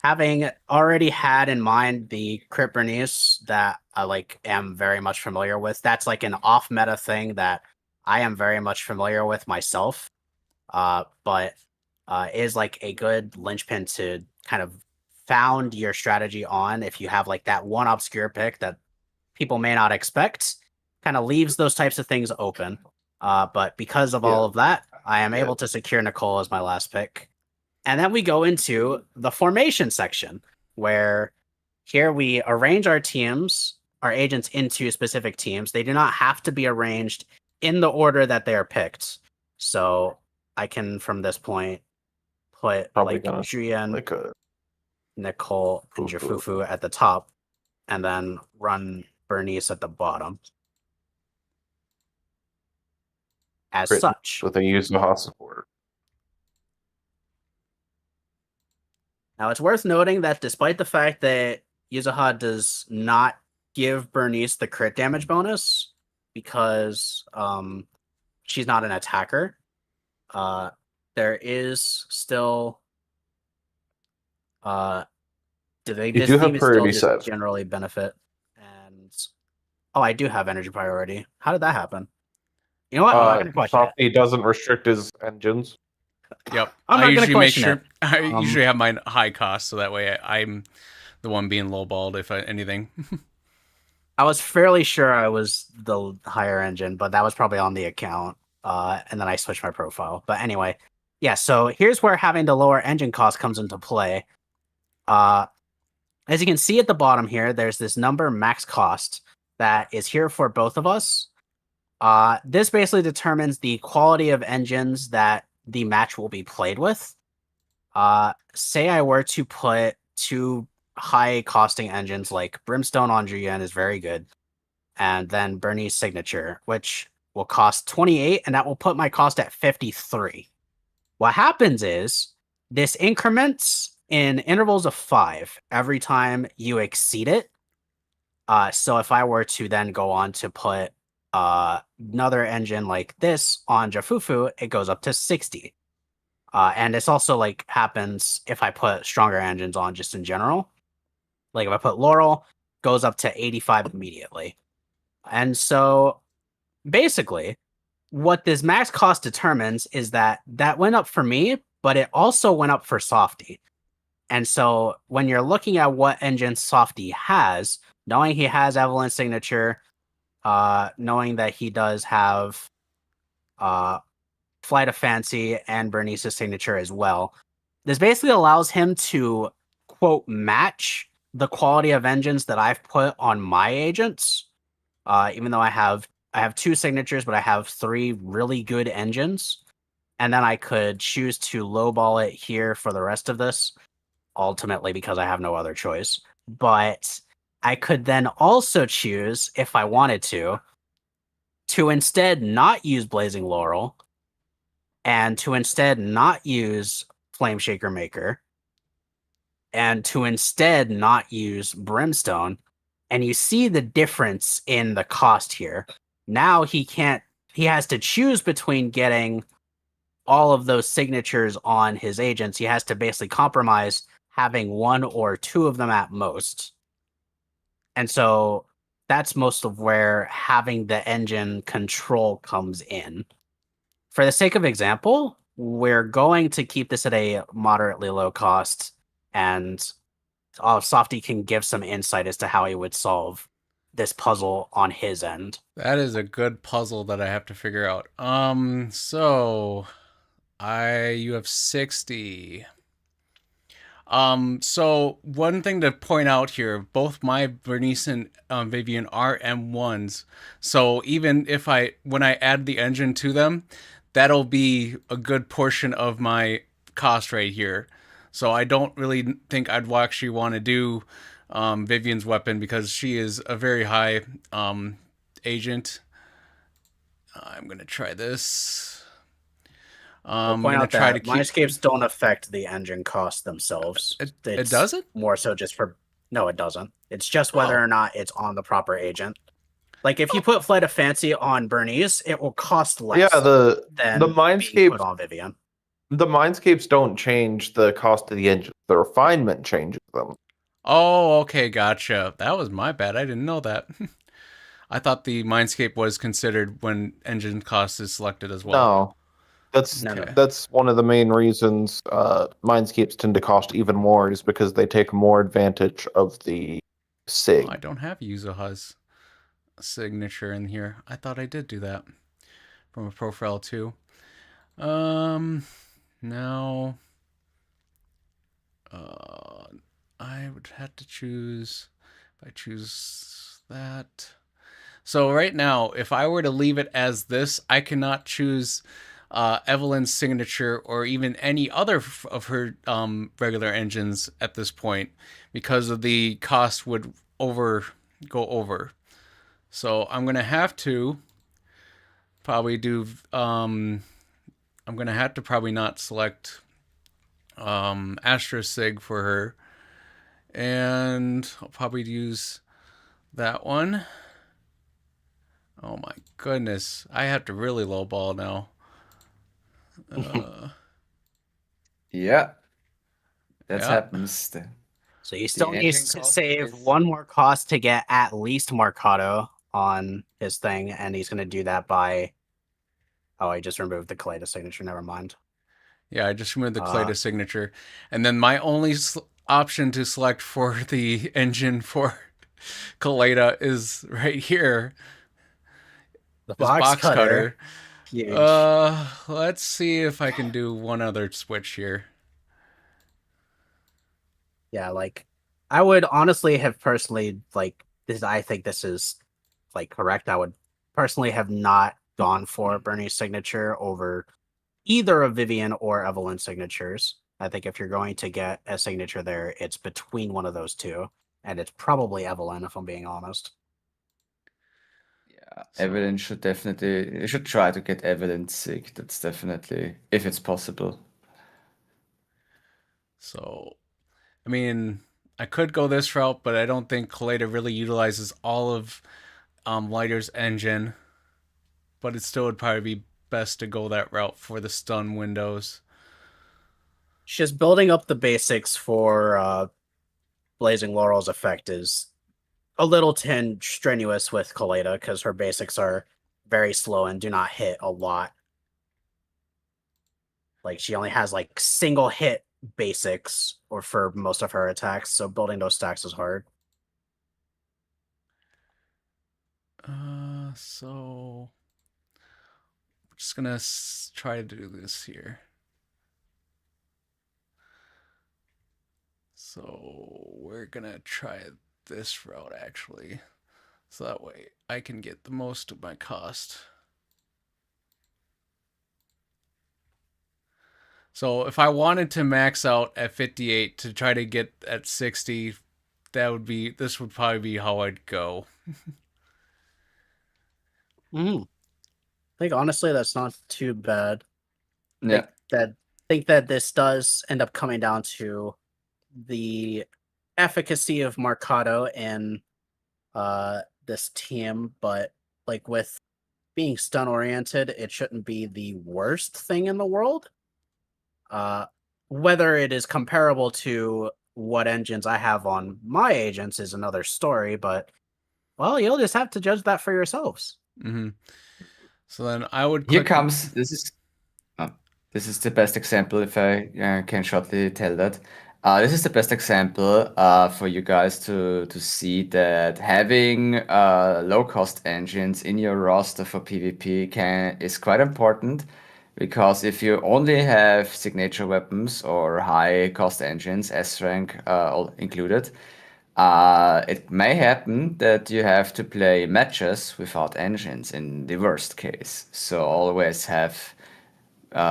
having already had in mind the Crit Bernice that I am very much familiar with, that's like an off meta thing that I am very much familiar with myself, but is like a good linchpin to kind of found your strategy on. If you have like that one obscure pick that people may not expect, kind of leaves those types of things open. But because of all of that, I am able to secure Nicole as my last pick. And then we go into the formation section, where here we arrange our teams, our agents into specific teams. They do not have to be arranged in the order that they are picked. So I can, from this point, put Julian, Nicole, and Jofufu at the top, and then run Bernice at the bottom. As such. With a Yuzuha support. Now, it's worth noting that despite the fact that Yuzuha does not give Bernice the crit damage bonus because she's not an attacker, there is still you do have priority set. Generally benefit. And I do have energy priority. How did that happen? You know what? He doesn't restrict his engines. Yep. I usually make sure I usually have mine high cost, so that way I'm the one being lowballed if anything. I was fairly sure I was the higher engine, but that was probably on the account. And then I switched my profile. But anyway, yeah, so here's where having the lower engine cost comes into play. As you can see at the bottom here, there's this number max cost that is here for both of us. This basically determines the quality of engines that the match will be played with. Say I were to put two high costing engines like Brimstone on Julian is very good, and then Bernie's signature, which will cost 28, and that will put my cost at 53. What happens is this increments in intervals of 5 every time you exceed it. So if I were to then go on to put another engine like this on Jafufu, it goes up to 60. And this also like happens if I put stronger engines on just in general. Like if I put Laurel, goes up to 85 immediately. And so basically, what this max cost determines is that went up for me, but it also went up for Softy. And so when you're looking at what engine Softy has, knowing he has Evelyn's signature, knowing that he does have Flight of Fancy and Bernice's signature as well, this basically allows him to, quote, match the quality of engines that I've put on my agents. Even though I have 2 signatures, but I have 3 really good engines. And then I could choose to lowball it here for the rest of this, ultimately because I have no other choice. But I could then also choose, if I wanted to instead not use Blazing Laurel, and to instead not use Flame Shaker Maker, and to instead not use Brimstone. And you see the difference in the cost here. Now he has to choose between getting all of those signatures on his agents. He has to basically compromise having 1 or 2 of them at most. And so that's most of where having the engine control comes in. For the sake of example, we're going to keep this at a moderately low cost, and Softy can give some insight as to how he would solve this puzzle on his end. That is a good puzzle that I have to figure out. So you have 60. So one thing to point out here, both my Bernice and Vivian are M1s. So even if when I add the engine to them, that'll be a good portion of my cost right here. So I don't really think I'd actually want to do Vivian's weapon because she is a very high agent. I'm going to try this. I'll point out that mindscapes don't affect the engine costs themselves. It doesn't? More so just for... No, it doesn't. It's just whether or not it's on the proper agent. Like if you put Flight of Fancy on Bernice, it will cost less. Yeah, the mindscape put on Vivian. The mindscapes don't change the cost of the engine. The refinement changes them. Oh, okay, gotcha. That was my bad. I didn't know that. I thought the mindscape was considered when engine cost is selected as well. No, that's one of the main reasons mindscapes tend to cost even more is because they take more advantage of the SIG. Oh, I don't have Yuzuha's signature in here. I thought I did do that from a profile too. Now, I would have to choose, if I choose that. So right now, if I were to leave it as this, I cannot choose Evelyn's signature or even any other of her regular engines at this point because of the cost would go over. So I'm going to have to probably do... I'm going to have to probably not select Astra Sig for her. And I'll probably use that one. Oh my goodness. I have to really lowball now. Yeah. That happens. So you still need to save 1 more cost to get at least Marcato on his thing. And he's going to do that by... Oh, I just removed the Kaleda signature. Never mind. Yeah, I just removed the Kaleda signature. And then my only option to select for the engine for Kaleda is right here. The box cutter. Huge. Let's see if I can do one other switch here. Yeah, like I would honestly have personally I think this is correct. I would personally have not gone for Bernie's signature over either of Vivian or Evelyn's signatures. I think if you're going to get a signature there, it's between one of those two, and it's probably Evelyn, if I'm being honest. Yeah, So- Evelyn should definitely. You should try to get Evelyn sick. That's definitely, if it's possible. So, I mean, I could go this route, but I don't think Collider really utilizes all of Lighter's engine. But it still would probably be best to go that route for the stun windows. Just building up the basics for Blazing Laurel's effect is a little strenuous with Kaleda because her basics are very slow and do not hit a lot. Like she only has like single hit basics or for most of her attacks, so building those stacks is hard. So we're just gonna try to do this here. So we're gonna try this route actually, so that way I can get the most of my cost. So if I wanted to max out at 58 to try to get at 60, this would probably be how I'd go. I think honestly that's not too bad. Yeah. Think that this does end up coming down to the efficacy of Mercado in this team, but like with being stun oriented, it shouldn't be the worst thing in the world. Whether it is comparable to what engines I have on my agents is another story, but well, you'll just have to judge that for yourselves. Mm-hmm. So then I would Here click. comes. This is the best example. If I can shortly tell that. This is the best example for you guys to see that having low cost engines in your roster for PvP is quite important, because if you only have signature weapons or high cost engines, S rank all included, it may happen that you have to play matches without engines in the worst case. So always have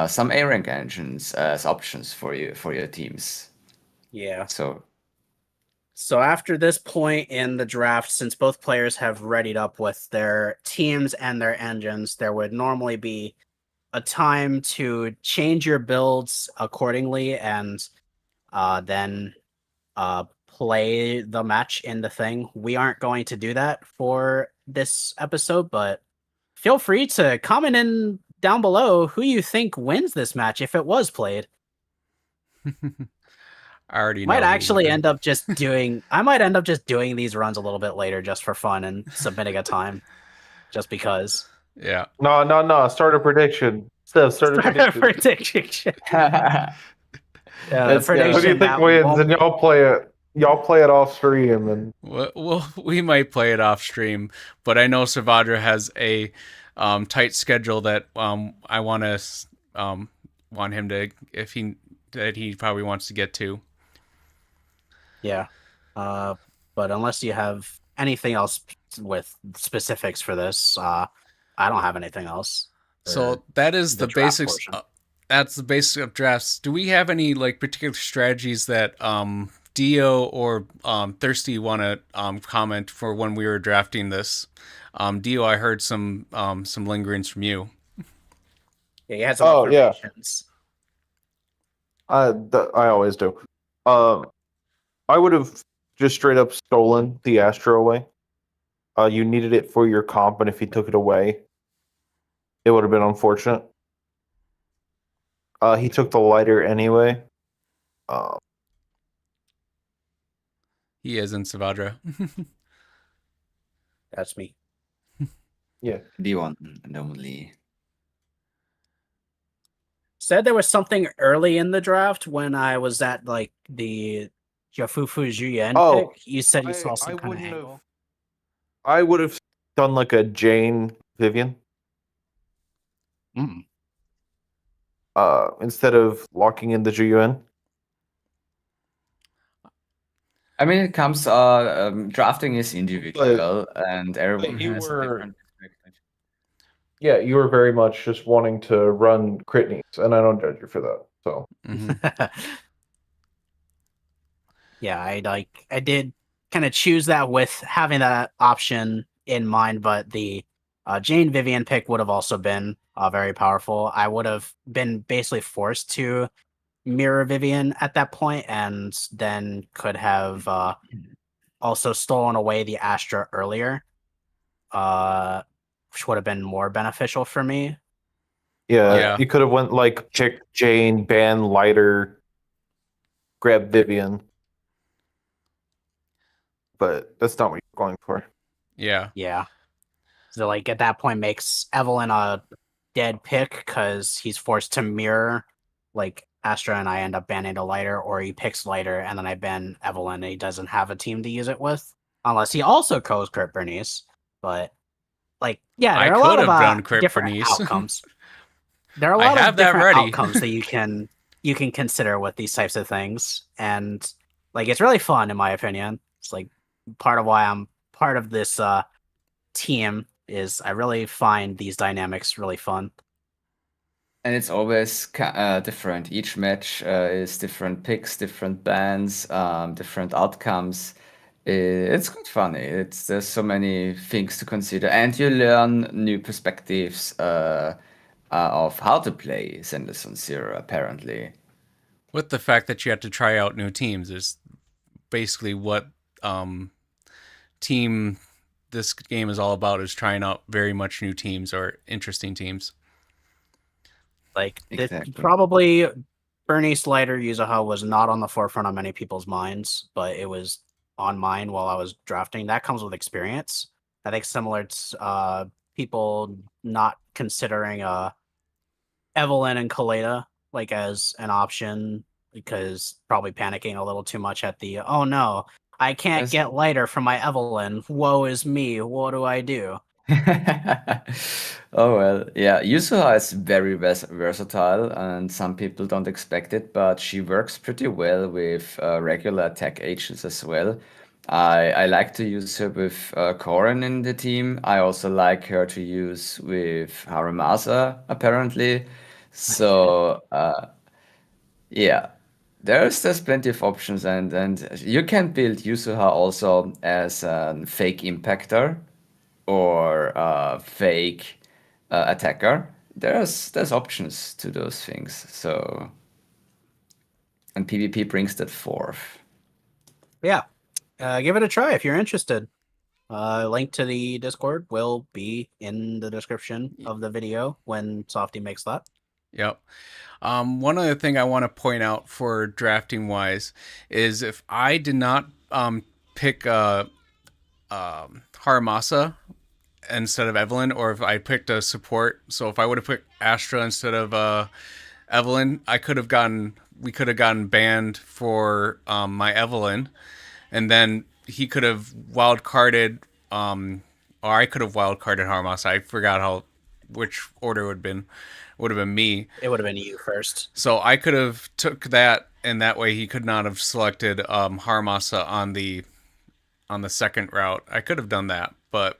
some A rank engines as options for your teams. Yeah. So after this point in the draft, since both players have readied up with their teams and their engines, there would normally be a time to change your builds accordingly and then play the match in the thing. We aren't going to do that for this episode, but feel free to comment in down below who you think wins this match if it was played. I already Might know who actually would. end up just doing. I might end up just doing these runs a little bit later just for fun and submitting a time, just because. Yeah. No. Start a prediction. Start a prediction. Prediction. Yeah, the Let's go. prediction Who do you think that wins? won't- And y'all play it. Y'all play it off stream, and Well, we might play it off stream, but I know Savadra has a tight schedule that I want him to, that he probably wants to get to. Yeah, but unless you have anything else with specifics for this, I don't have anything else. So that is the the draft basics. portion. That's the basic of drafts. Do we have any like particular strategies that Dio or Thirsty want to comment for when we were drafting this? Dio, I heard some lingerings from you. Yeah, you had some Oh, yeah. observations. I always do. I would have just straight up stolen the Astro away. You needed it for your comp, and if he took it away, it would have been unfortunate. He took the lighter anyway. He is in Savadra. That's me. Yeah. the one and only. Said there was something early in the draft when I was at like the Yafufu Juyen Oh, pick. You said you I- saw some I kind of wouldn't have- angle. I would have done like a Jane Vivian. Mm. Instead of locking in the GUN. I mean, it comes. Drafting is individual, and everyone you has a were- different perspective. Yeah, you were very much just wanting to run crit needs, and I don't judge you for that. So Yeah, I did kind of choose that with having that option in mind, but the Jane Vivian pick would have also been very powerful. I would have been basically forced to mirror Vivian at that point, and then could have also stolen away the Astra earlier, which would have been more beneficial for me. Yeah. you could have went like pick Jane, ban Lighter, grab Vivian, but that's not what you're going for. Yeah. Yeah. So like at that point makes Evelyn a dead pick because he's forced to mirror like Astra and I end up banning a Lighter, or he picks Lighter and then I ban Evelyn and he doesn't have a team to use it with. Unless he also goes crit Bernice. But like yeah, there I are a lot could of have done crit different Bernice. outcomes. There are a I lot have of that different ready. outcomes that you can consider with these types of things. And like it's really fun in my opinion. It's like part of why I'm part of this team is I really find these dynamics really fun. And it's always different. Each match is different picks, different bans, different outcomes. It's quite funny. There's so many things to consider, and you learn new perspectives of how to play Sanderson Zero. Apparently, With the fact that you have to try out new teams is basically what team this game is all about, is trying out very much new teams or interesting teams. Like Exactly. probably Bernice Lighter Yuzuha was not on the forefront of many people's minds, but it was on mine while I was drafting. That comes with experience. I think similar to people not considering Evelyn and Kaleda like as an option because probably panicking a little too much at the oh no, I can't Yes. get Lighter from my Evelyn. Woe is me. What do I do? Oh well, yeah. Yusuha is very versatile, and some people don't expect it, but she works pretty well with regular attack agents as well. I like to use her with Korin in the team. I also like her to use with Haramasa, apparently. So yeah, there's plenty of options, and you can build Yusuha also as a fake impactor or a fake attacker. There's options to those things. So, and PvP brings that forth. Yeah, give it a try if you're interested. Link to the Discord will be in the description of the video when Softy makes that. Yep. One other thing I want to point out for drafting wise is if I did not pick Haramasa instead of Evelyn, or if I picked a support, so if I would have picked Astra instead of Evelyn, we could have gotten banned for my Evelyn, and then he could have wild carded, or I could have wild carded Haramasa. I forgot which order would have been me. It would have been you first. So I could have took that, and that way he could not have selected Haramasa on the second route. I could have done that, but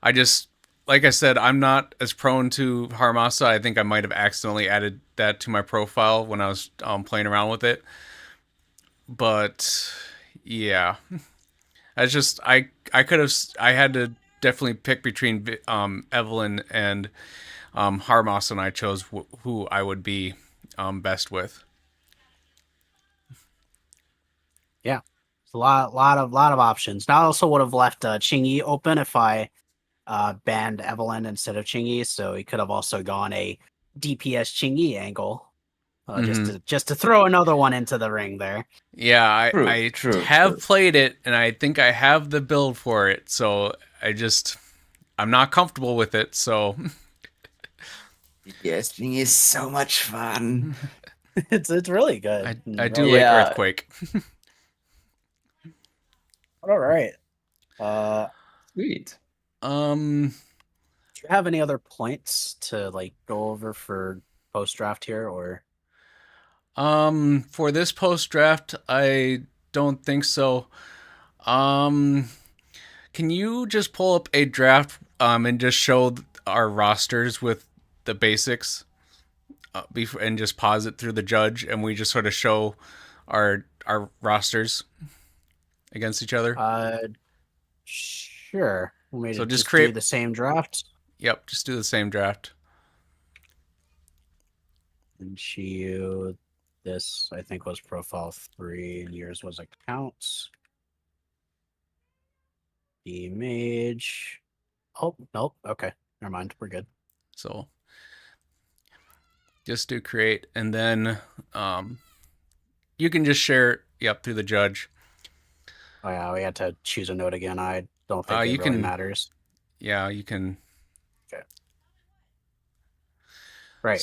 I just, like I said, I'm not as prone to Haramasa. I think I might have accidentally added that to my profile when I was playing around with it. But yeah, I had to definitely pick between Evelyn and Haramasa, and I chose who I would be best with. Yeah, it's a lot of options. Now I also would have left Chingy open if I banned Evelyn instead of Chingy, so he could have also gone a DPS Chingy angle, just to throw another one into the ring there. Yeah, I True. have played it, and I think I have the build for it. So I'm not comfortable with it. So Yes, being is so much fun. it's really good. I do Really like Yeah. Earthquake. All right. Sweet. Do you have any other points to like go over for post draft here, or? For this post draft, I don't think so. Can you just pull up a draft and just show our rosters with the basics and just pause it through the judge, and we just sort of show our rosters against each other? Sure. Want me So to just just create- do the same draft? Yep, just do the same draft. And you, this I think was profile 3, and yours was accounts. The mage. Oh, nope. Okay. Never mind. We're good. So just do create, and then you can just share it, yep, through the judge. Oh yeah, we had to choose a node again. I don't think it you really can- matters. Yeah, you can. Right.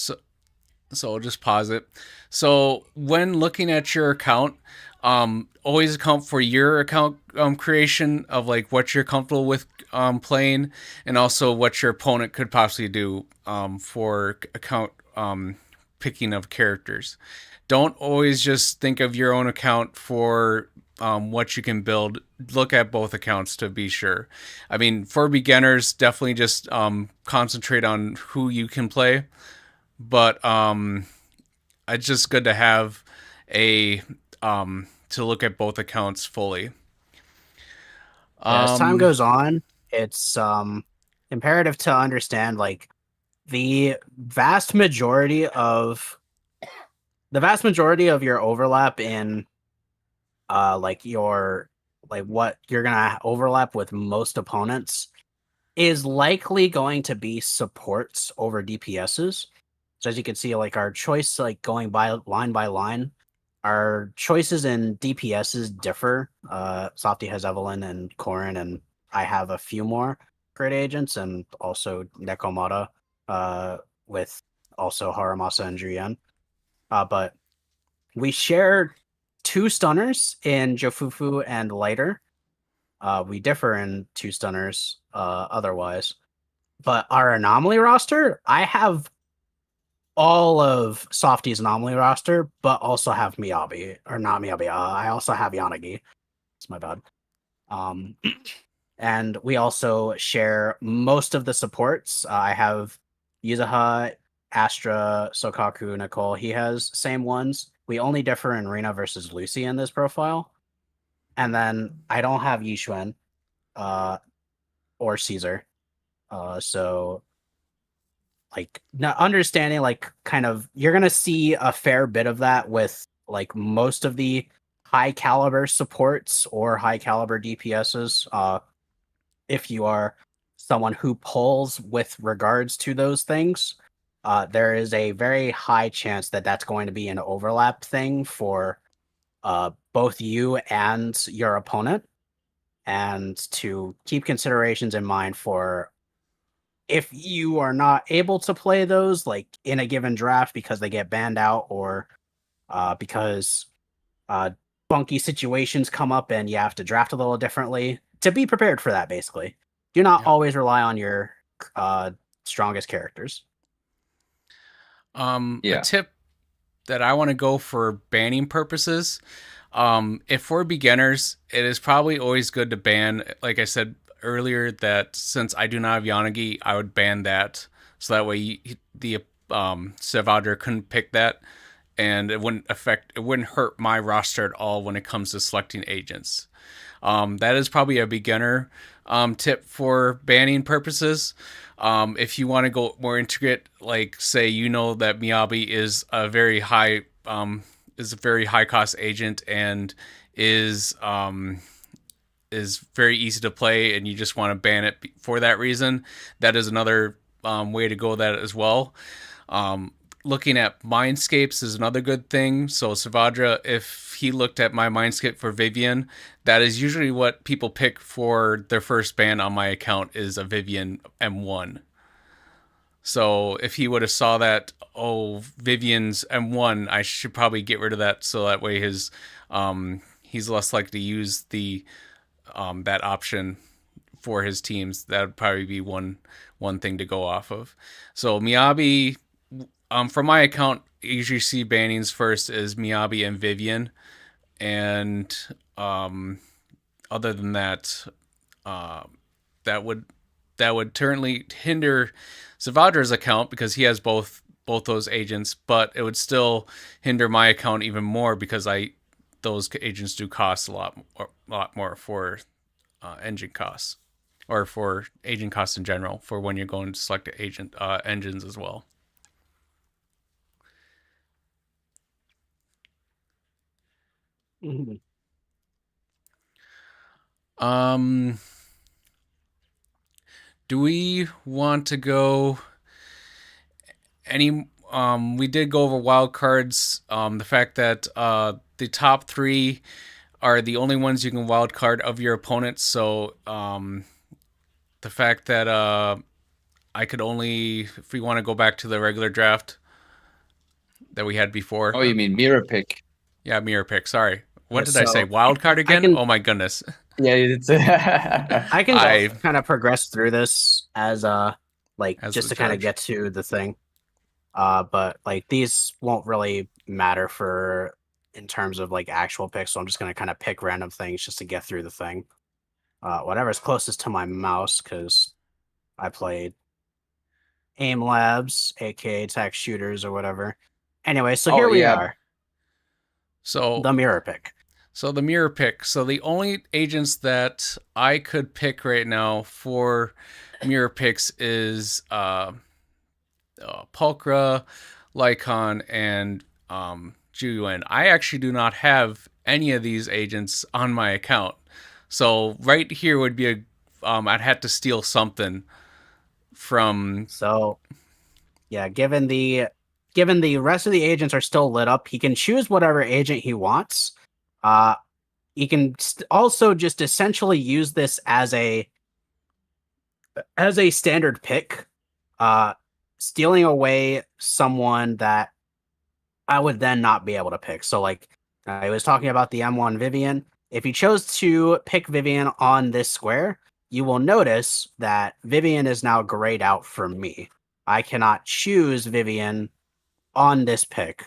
So just pause it. So when looking at your account, always account for your account creation of like what you're comfortable with playing, and also what your opponent could possibly do for account picking of characters. Don't always just think of your own account for what you can build. Look at both accounts to be sure. I mean, for beginners, definitely just concentrate on who you can play. But it's just good to have a to look at both accounts fully. As time goes on, it's imperative to understand like the vast majority of your overlap in like what you're gonna overlap with most opponents is likely going to be supports over DPSs. So as you can see, like our choice, like going by line, our choices in DPSs differ. Softy has Evelyn and Corrin, and I have a few more great agents, and also Nekomata, with also Haramasa and Juyen. But we share 2 stunners in Jofufu and Lighter. We differ in 2 stunners otherwise. But our anomaly roster, I have all of Softy's anomaly roster, but also have Miyabi, or not Miyabi. I also have Yanagi. It's my bad. And we also share most of the supports. I have Yuzaha, Astra, Sokaku, Nicole. He has same ones. We only differ in Rena versus Lucy in this profile. And then I don't have Yishuan or Caesar. So like not understanding like kind of you're gonna see a fair bit of that with like most of the high caliber supports or high caliber DPSs. If you are someone who pulls with regards to those things, there is a very high chance that that's going to be an overlap thing for both you and your opponent, and to keep considerations in mind for if you are not able to play those like in a given draft because they get banned out, or because funky situations come up and you have to draft a little differently, to be prepared for that. Basically, do not always rely on your strongest characters. A tip that I want to go for banning purposes, if we're beginners, it is probably always good to ban, like I said earlier, that since I do not have Yanagi, I would ban that, so that way the Savadra couldn't pick that, and it wouldn't hurt my roster at all when it comes to selecting agents. That is probably a beginner tip for banning purposes. If you want to go more intricate, like say that Miyabi is a very high cost agent and is very easy to play, and you just want to ban it for that reason, that is another way to go that as well. Looking at Mindscapes is another good thing. So Savadra, if he looked at my Mindscape for Vivian, that is usually what people pick for their first ban on my account, is a Vivian M1. So if he would have saw that, Vivian's M1, I should probably get rid of that, so that way his he's less likely to use the that option for his teams. That would probably be one thing to go off of. So Miyabi, from my account, I usually see bannings first is Miyabi and Vivian, and other than that, that would that would certainly hinder Zavadra's account because he has both those agents, but it would still hinder my account even more because those agents do cost a lot more for engine costs, or for agent costs in general, for when you're going to select agent engines as well. Mhm. Do we want to go any? We did go over wild cards. The fact that the top 3 are the only ones you can wild card of your opponents. So the fact that I could only, if we want to go back to the regular draft that we had before. Oh, you mean mirror pick? Yeah, mirror pick. Sorry. What did So, I say? Wild card again? can- Oh my goodness. Yeah, it's I can I- kind of progress through this as just the to kind of judge. get to the thing. But like these won't really matter for in terms of like actual picks, so I'm just gonna kind of pick random things just to get through the thing. Whatever's closest to my mouse, because I played Aim Labs, aka Attack Shooters or whatever. Anyway, so Oh, here we yeah. are. So The mirror pick. So the mirror pick. So the only agents that I could pick right now for mirror picks is Pulchra, Lycon, and Juyuan. I actually do not have any of these agents on my account. So right here would be I'd have to steal something from. So yeah, given the rest of the agents are still lit up, he can choose whatever agent he wants. He can also just essentially use this as a standard pick, stealing away someone that I would then not be able to pick. So like I was talking about the M1 Vivian. If you chose to pick Vivian on this square, you will notice that Vivian is now grayed out for me. I cannot choose Vivian on this pick,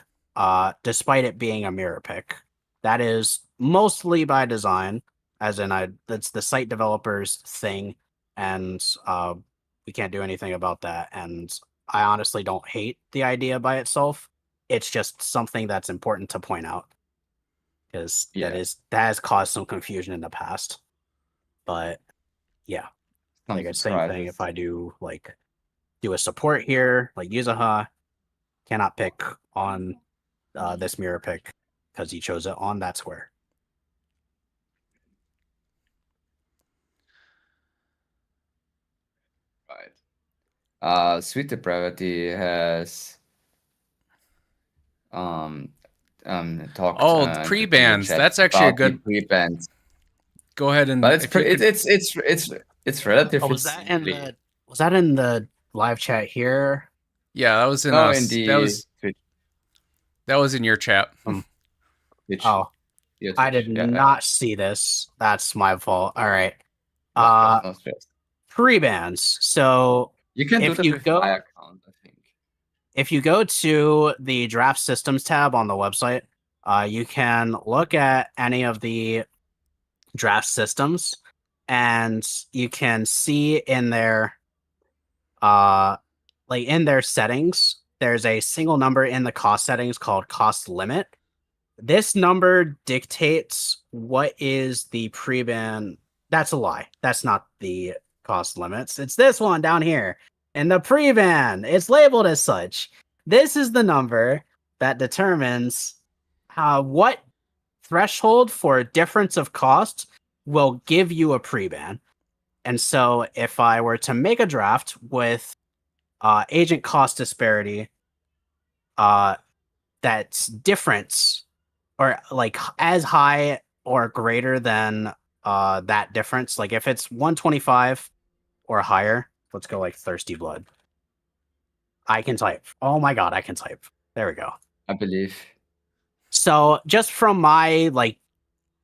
despite it being a mirror pick. That is mostly by design, as in that's the site developer's thing, and we can't do anything about that. And I honestly don't hate the idea by itself. It's just something that's important to point out, because that has caused some confusion in the past. But yeah, like it's same thing. If I do a support here, like Yuzaha, cannot pick on this mirror pick because he chose it on that square. Right. Sweet Depravity has talked. Oh, pre-bans. That's actually a good pre-bans. Go ahead and. But it's relatively. Was that in the live chat here? Yeah, that was in us. That was in your chat. Oh, I did not see this. That's my fault. All right. Pre-bans. So you can do that with my account, I think. If you go to the draft systems tab on the website, you can look at any of the draft systems, and you can see in their in their settings, there's a single number in the cost settings called cost limit. This number dictates what is the pre-ban. That's a lie. That's not the cost limits. It's this one down here. And the pre-ban, it's labeled as such. This is the number that determines what threshold for difference of cost will give you a pre-ban. And so if I were to make a draft with agent cost disparity, that's difference or like as high or greater than that difference, like if it's 125 or higher, let's go like Thirsty Blood. I can type. Oh my god, I can type. There we go. I believe. So just from my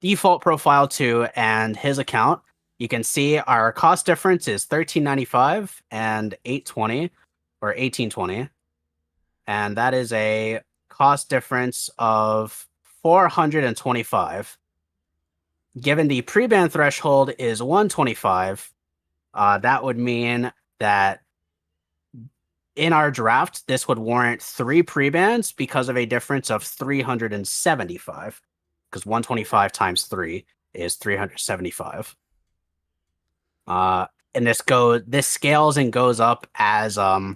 default profile too and his account, you can see our cost difference is $13.95 and $8.20 or $18.20. And that is a cost difference of $425. Given the pre-ban threshold is $125, that would mean that in our draft, this would warrant 3 pre-bans because of a difference of 375. Because 125 times 3 is 375. And this scales and goes up as or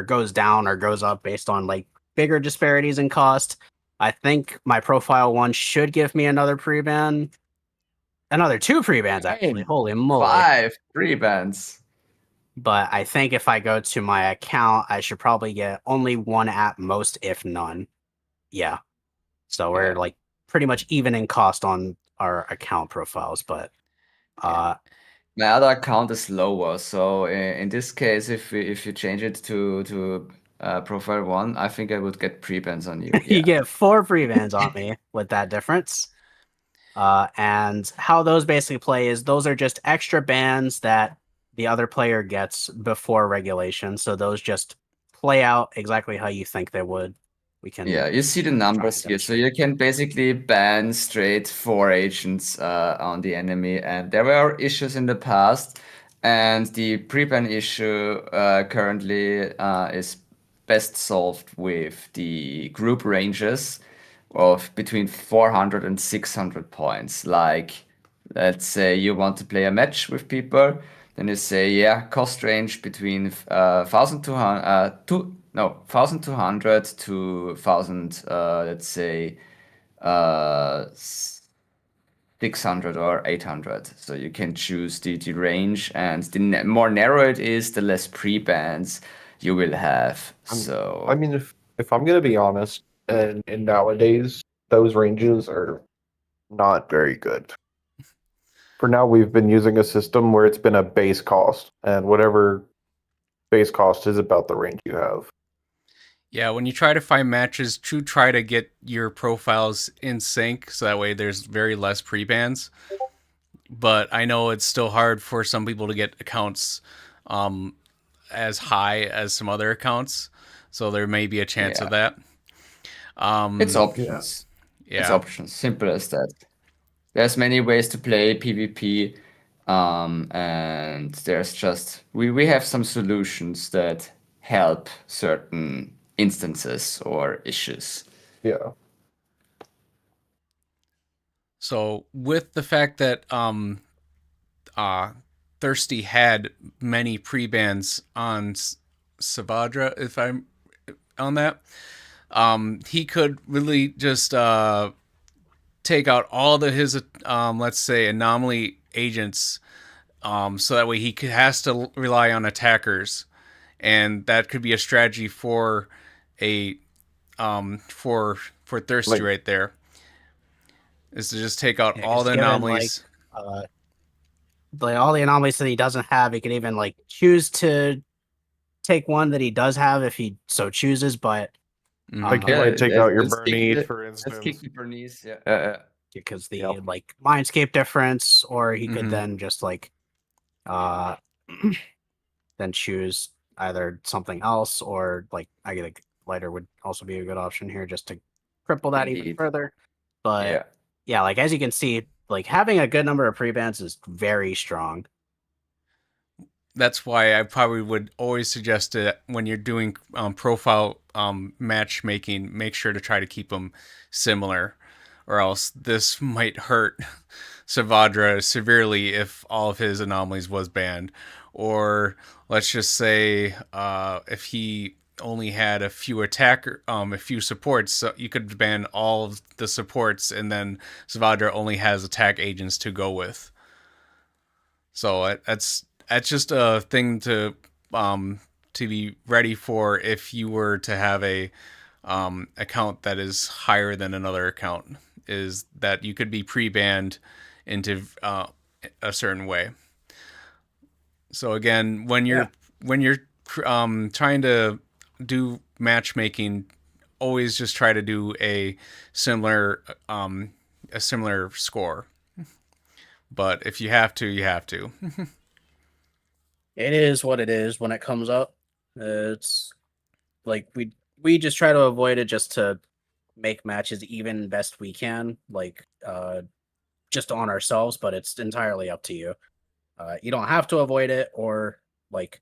goes down or goes up based on like bigger disparities in cost. I think my profile one should give me another pre-ban. Another 2 pre-bans, actually. Holy moly. 5 pre-bans. But I think if I go to my account, I should probably get only 1 at most, if none. Yeah. So we're like pretty much even in cost on our account profiles, but my other account is lower. So in this case, if you change it to profile 1, I think I would get pre-bans on you. you get 4 pre-bans on me with that difference. And how those basically play is those are just extra bans that the other player gets before regulation. So those just play out exactly how you think they would. We can you see the numbers here. So you can basically ban straight 4 agents on the enemy. And there were issues in the past. And the pre-ban issue currently is best solved with the group ranges of between 400 and 600 points. Like, let's say you want to play a match with people, then you say, cost range between 1,200 to 1,000, let's say 600 or 800. So you can choose the range, and the more narrow it is, the less pre-bans you will have. So I mean, if I'm gonna be honest, and nowadays those ranges are not very good. For now, we've been using a system where it's been a base cost, and whatever base cost is about the range you have. Yeah, when you try to find matches, try to get your profiles in sync, so that way there's very less pre-bans. But I know it's still hard for some people to get accounts as high as some other accounts, so there may be a chance of that. It's options. Yeah. It's options. Simple as that. There's many ways to play PvP, and there's just we have some solutions that help certain instances or issues. Yeah. So with the fact that Thirsty had many pre-bans on Savadra, if I'm on that, he could really just take out all his let's say anomaly agents, so that way he has to rely on attackers, and that could be a strategy for a for Thirsty right there, is to just take out all the anomalies. All the anomalies that he doesn't have, he can even like choose to take one that he does have if he so chooses, but Like you might take out your Bernice, for instance. Let's kick the Bernice, because the like Mindscape difference, or he could then just like then choose either something else, or like I think Lighter would also be a good option here just to cripple that even further. But yeah, like as you can see, like having a good number of pre-bans is very strong. That's why I probably would always suggest that when you're doing profile matchmaking, make sure to try to keep them similar, or else this might hurt Savadra severely if all of his anomalies was banned. Or let's just say if he only had a few a few supports, so you could ban all of the supports, and then Savadra only has attack agents to go with. So that's just a thing to be ready for if you were to have a account that is higher than another account, is that you could be pre-banned into a certain way. So again, when you're trying to do matchmaking, always just try to do a similar score. But if you have to, you have to. It is what it is when it comes up. It's like we just try to avoid it just to make matches even best we can, like just on ourselves, but it's entirely up to you. You don't have to avoid it, or like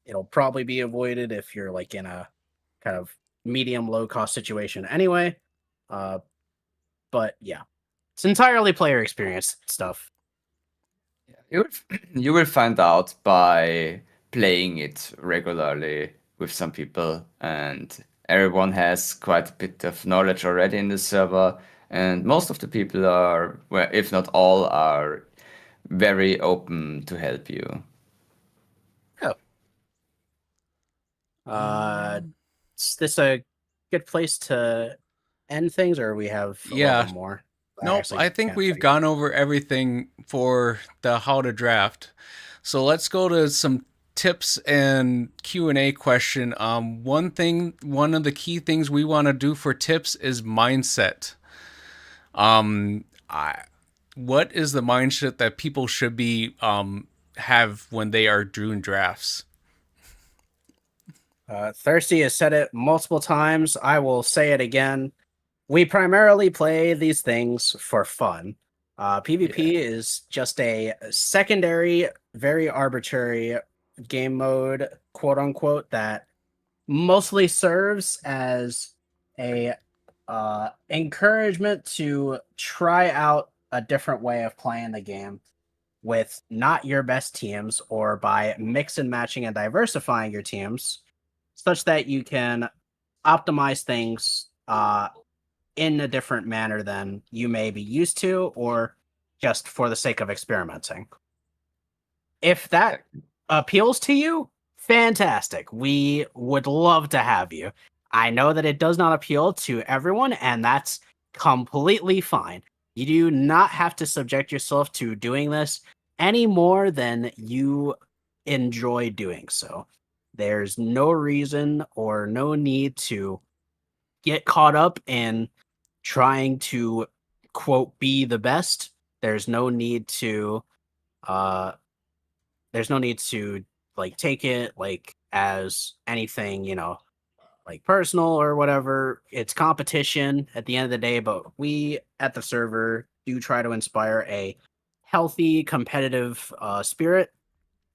it'll probably be avoided if you're like in a kind of medium low cost situation anyway. But yeah, it's entirely player experience stuff. You will find out by playing it regularly with some people, and everyone has quite a bit of knowledge already in the server, and most of the people are, well, if not all, are very open to help you. Is this a good place to end things, or we have a Yeah. little more? Nope, Actually I think can't we've think. gone over everything for the how to draft. So let's go to some tips and Q&A question. One of the key things we want to do for tips is mindset. What is the mindset that people should be have when they are doing drafts? Thirsty has said it multiple times. I will say it again. We primarily play these things for fun. PvP is just a secondary, very arbitrary game mode, quote unquote, that mostly serves as a encouragement to try out a different way of playing the game with not your best teams, or by mix and matching and diversifying your teams such that you can optimize things in a different manner than you may be used to, or just for the sake of experimenting. If that appeals to you, fantastic. We would love to have you. I know that it does not appeal to everyone, and that's completely fine. You do not have to subject yourself to doing this any more than you enjoy doing so. There's no reason or no need to get caught up in trying to, quote, be the best. There's no need to like take it like as anything, like personal or whatever. It's competition at the end of the day, but we at the server do try to inspire a healthy competitive spirit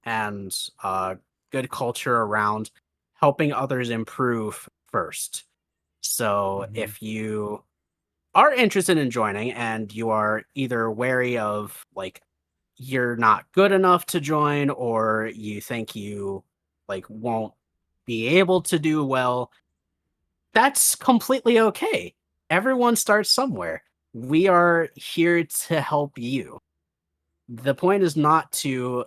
and good culture around helping others improve first. So if you are interested in joining and you are either wary of like you're not good enough to join, or you think you like won't be able to do well, that's completely okay. Everyone starts somewhere. We are here to help you. The point is not to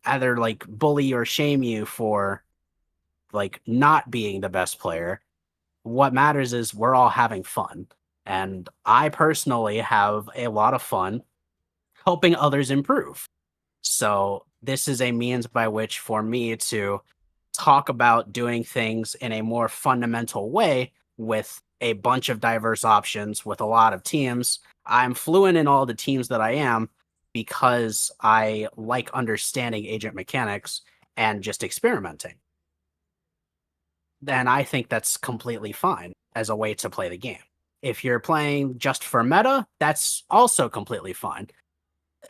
either like bully or shame you for like not being the best player. What matters is we're all having fun. And I personally have a lot of fun helping others improve. So this is a means by which for me to talk about doing things in a more fundamental way with a bunch of diverse options with a lot of teams. I'm fluent in all the teams that I am because I like understanding agent mechanics and just experimenting. Then I think that's completely fine as a way to play the game. If you're playing just for meta, that's also completely fine.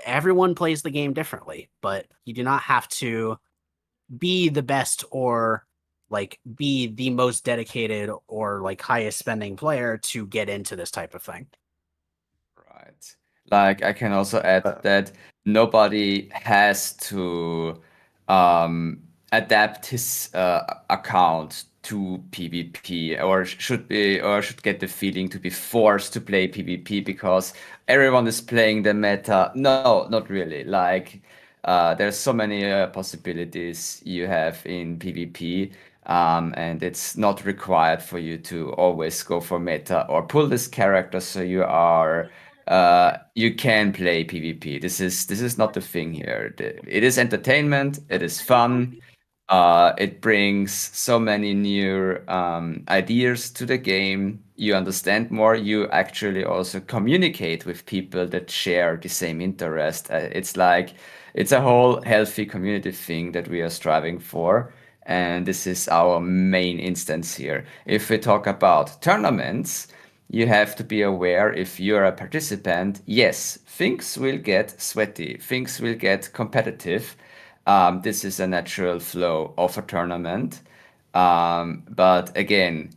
Everyone plays the game differently, but you do not have to be the best or like be the most dedicated or like highest spending player to get into this type of thing. Right. Like I can also add that nobody has to adapt his account to PvP, or should get the feeling to be forced to play PvP because everyone is playing the meta. No, not really. Like there's so many possibilities you have in PvP. And it's not required for you to always go for meta or pull this character so you can play PvP. This is not the thing here. It is entertainment. It is fun. It brings so many new ideas to the game. You understand more. You actually also communicate with people that share the same interest. It's a whole healthy community thing that we are striving for. And this is our main instance here. If we talk about tournaments, you have to be aware if you're a participant, yes, things will get sweaty, things will get competitive. This is a natural flow of a tournament. But again,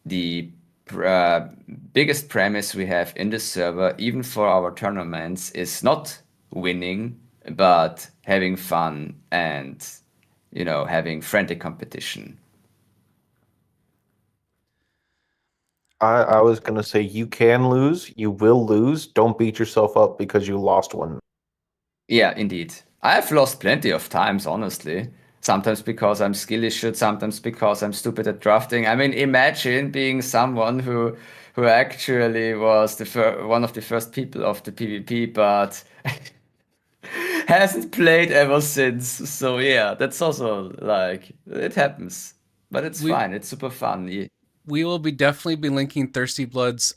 the uh, biggest premise we have in the server, even for our tournaments, is not winning, but having fun and, having friendly competition. I was gonna say you can lose, you will lose. Don't beat yourself up because you lost one. Yeah, indeed. I've lost plenty of times, honestly. Sometimes because I'm skill issued, sometimes because I'm stupid at drafting. I mean, imagine being someone who actually was one of the first people of the PvP, but hasn't played ever since. So yeah, that's also like it happens, but it's We fine. It's super fun. we will be definitely be linking Thirsty Blood's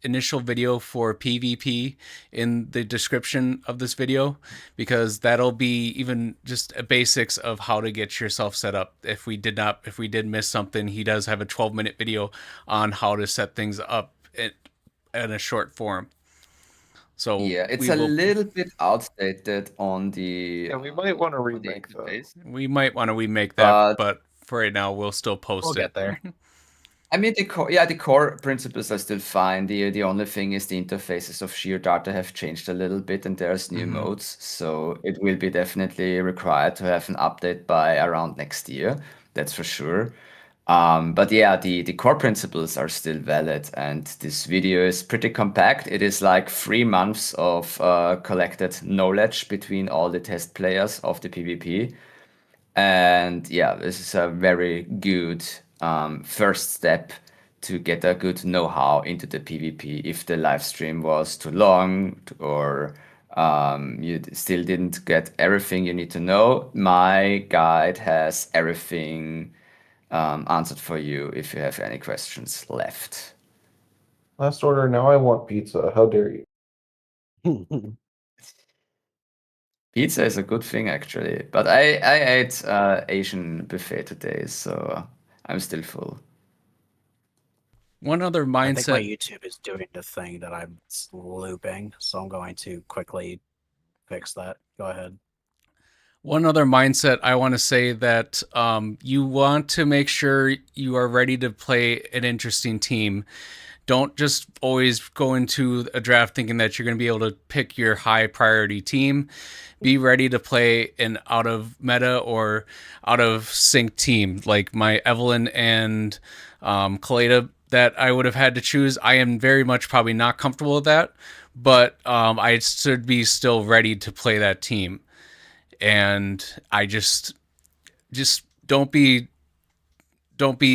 initial video for PvP in the description of this video, because that'll be even just a basics of how to get yourself set up. If we did miss something, he does have a 12-minute video on how to set things up in a short form. So Yeah, it's we a will little bit outdated on the Yeah, we might want to on the remake that. interface. we might want to remake that, But but for right now we'll still We'll post get it. there. I mean, the core principles are still fine. The only thing is the interfaces of sheer data have changed a little bit, and there's new modes. So it will be definitely required to have an update by around next year. That's for sure. But yeah, the core principles are still valid, and this video is pretty compact. It is like 3 months of collected knowledge between all the test players of the PvP. And yeah, this is a very good first step to get a good know-how into the PvP. If the live stream was too long or you still didn't get everything you need to know, my guide has everything answered for you if you have any questions left. Last order. Now I want pizza. How dare you? Pizza is a good thing actually, but I ate Asian buffet today, so I'm still full. One other I think my mindset YouTube is doing the thing that I'm looping, so I'm going to quickly fix that. Go ahead. One other mindset I want to say that you want to make sure you are ready to play an interesting team. Don't just always go into a draft thinking that you're going to be able to pick your high priority team. Be ready to play an out of meta or out of sync team, like my Evelyn and Kaleda that I would have had to choose. I am very much probably not comfortable with that, but I should be still ready to play that team. And I just don't be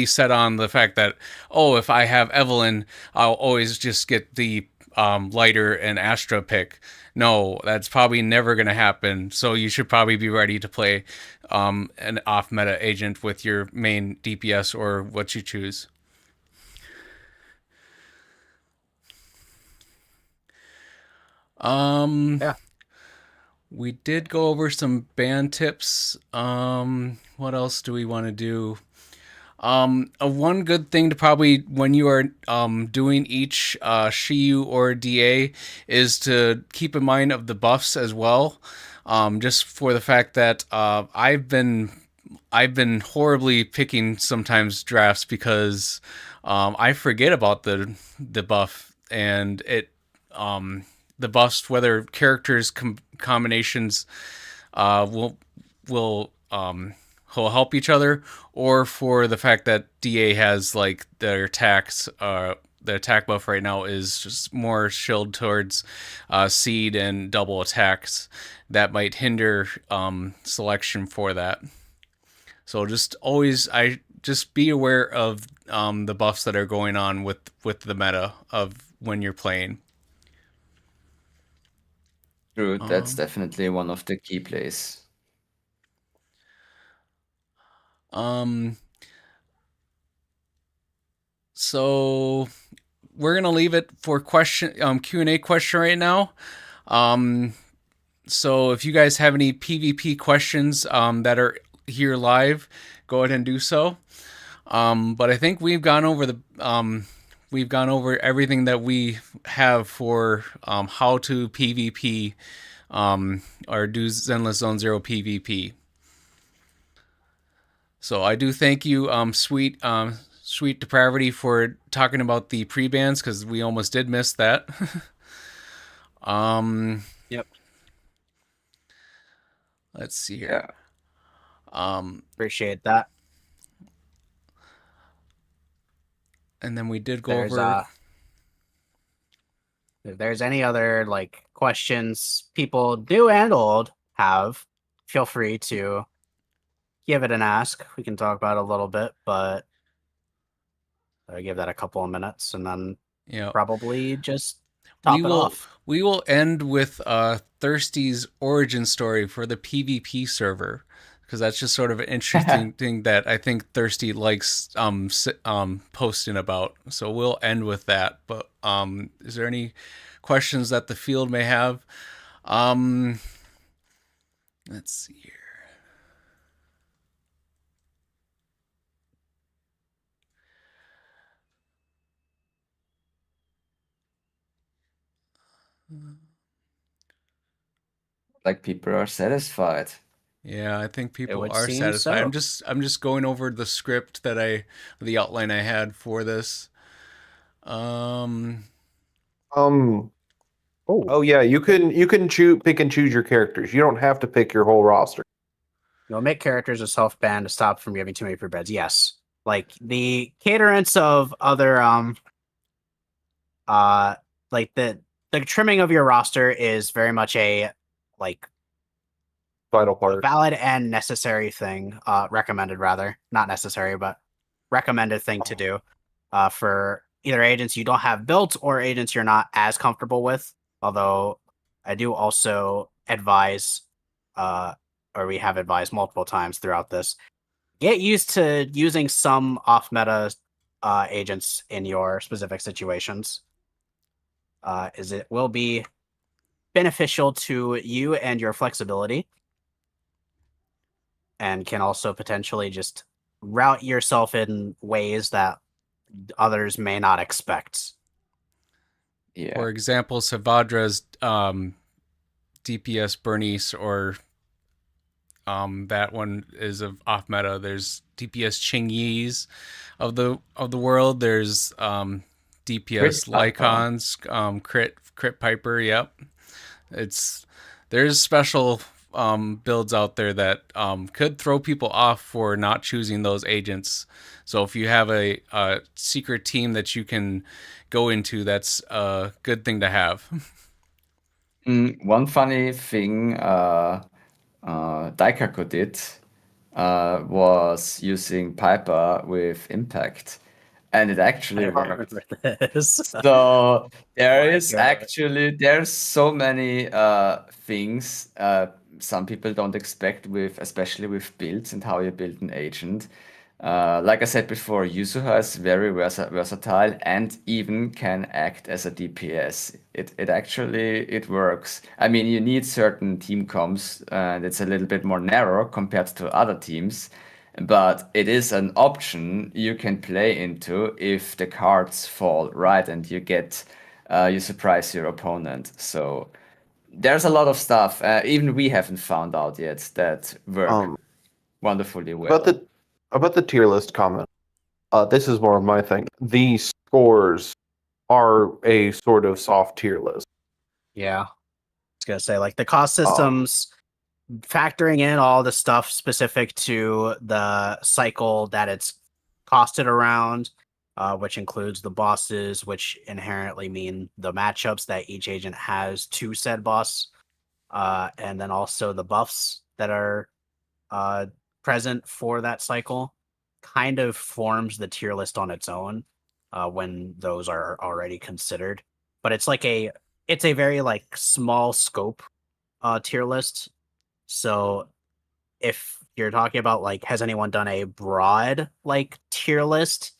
set on the fact that, oh, if I have Evelyn, I'll always just get the lighter and Astra pick. No, that's probably never going to happen. So you should probably be ready to play an off meta agent with your main DPS or what you choose. Yeah. We did go over some band tips. What else do we want to do? One good thing to probably when you are doing each Shiyu or DA is to keep in mind of the buffs as well. Just for the fact that I've been horribly picking sometimes drafts because I forget about the buff, and it the buffs, whether characters combinations will help each other, or for the fact that DA has like their attacks. The attack buff right now is just more shielded towards seed and double attacks that might hinder selection for that. So just be aware of the buffs that are going on with the meta of when you're playing. True, that's definitely one of the key plays. So we're gonna leave it for Q&A question right now. So if you guys have any PvP questions that are here live, go ahead and do so. But I think we've gone over we've gone over everything that we have for how to PvP or do Zenless Zone Zero PvP. So I do thank you, Sweet Depravity, for talking about the pre-bans, because we almost did miss that. Yep. Let's see here. Appreciate that. And then we did go over. If there's any other like questions people new and old have, feel free to give it an ask. We can talk about it a little bit, but I give that a couple of minutes and then probably just top it off. We will end with Thirsty's origin story for the PvP server, because that's just sort of an interesting thing that I think Thirsty likes posting about. So we'll end with that. But is there any questions that the field may have? Let's see here. Like people are satisfied. Yeah, I think people would are seem satisfied. so. I'm just going over the script that the outline I had for this. Oh yeah, you can pick and choose your characters. You don't have to pick your whole roster. You'll make characters a self-ban to stop from giving too many free beds. Yes. Like the caterance of other like the trimming of your roster is very much a like Vital part. valid and necessary thing, recommended rather, not necessary, but recommended thing to do for either agents you don't have built or agents you're not as comfortable with. Although I do also advise, or we have advised multiple times throughout this, get used to using some off-meta agents in your specific situations, as it will be beneficial to you and your flexibility, and can also potentially just route yourself in ways that others may not expect. Yeah. For example, Savadra's DPS Bernice, or that one is of off meta. There's DPS Ching-Yi's of the world. There's DPS Lycons, Crit Piper. Yep, there's special builds out there that could throw people off for not choosing those agents. So if you have a secret team that you can go into, that's a good thing to have. One funny thing Daikaku did was using Piper with Impact, and it actually worked. So there's so many things some people don't expect, especially with builds and how you build an agent. Like I said before, Yuzuha is very versatile and even can act as a DPS. It actually works. I mean, you need certain team comps, and it's a little bit more narrow compared to other teams, but it is an option you can play into if the cards fall right and you surprise your opponent. So there's a lot of stuff, even we haven't found out yet, that work wonderfully well. About the tier list comment, this is more of my thing. The scores are a sort of soft tier list. Yeah. I was going to say, like, the cost systems, factoring in all the stuff specific to the cycle that it's costed around, which includes the bosses, which inherently mean the matchups that each agent has to said boss, and then also the buffs that are present for that cycle, kind of forms the tier list on its own when those are already considered. But it's a very like small scope tier list. So if you're talking about like, has anyone done a broad like tier list?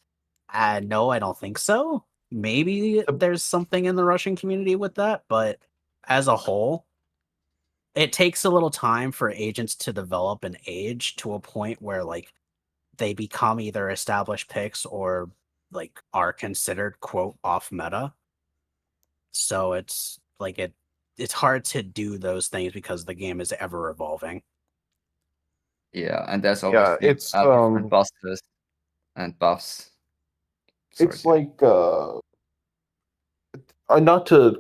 No, I don't think so. Maybe there's something in the Russian community with that, but as a whole, it takes a little time for agents to develop and age to a point where like they become either established picks or like are considered quote off meta. So it's like it's hard to do those things because the game is ever evolving. Yeah, and there's Yeah, obviously it's different bosses and buffs. Sorry, it's dude. like not to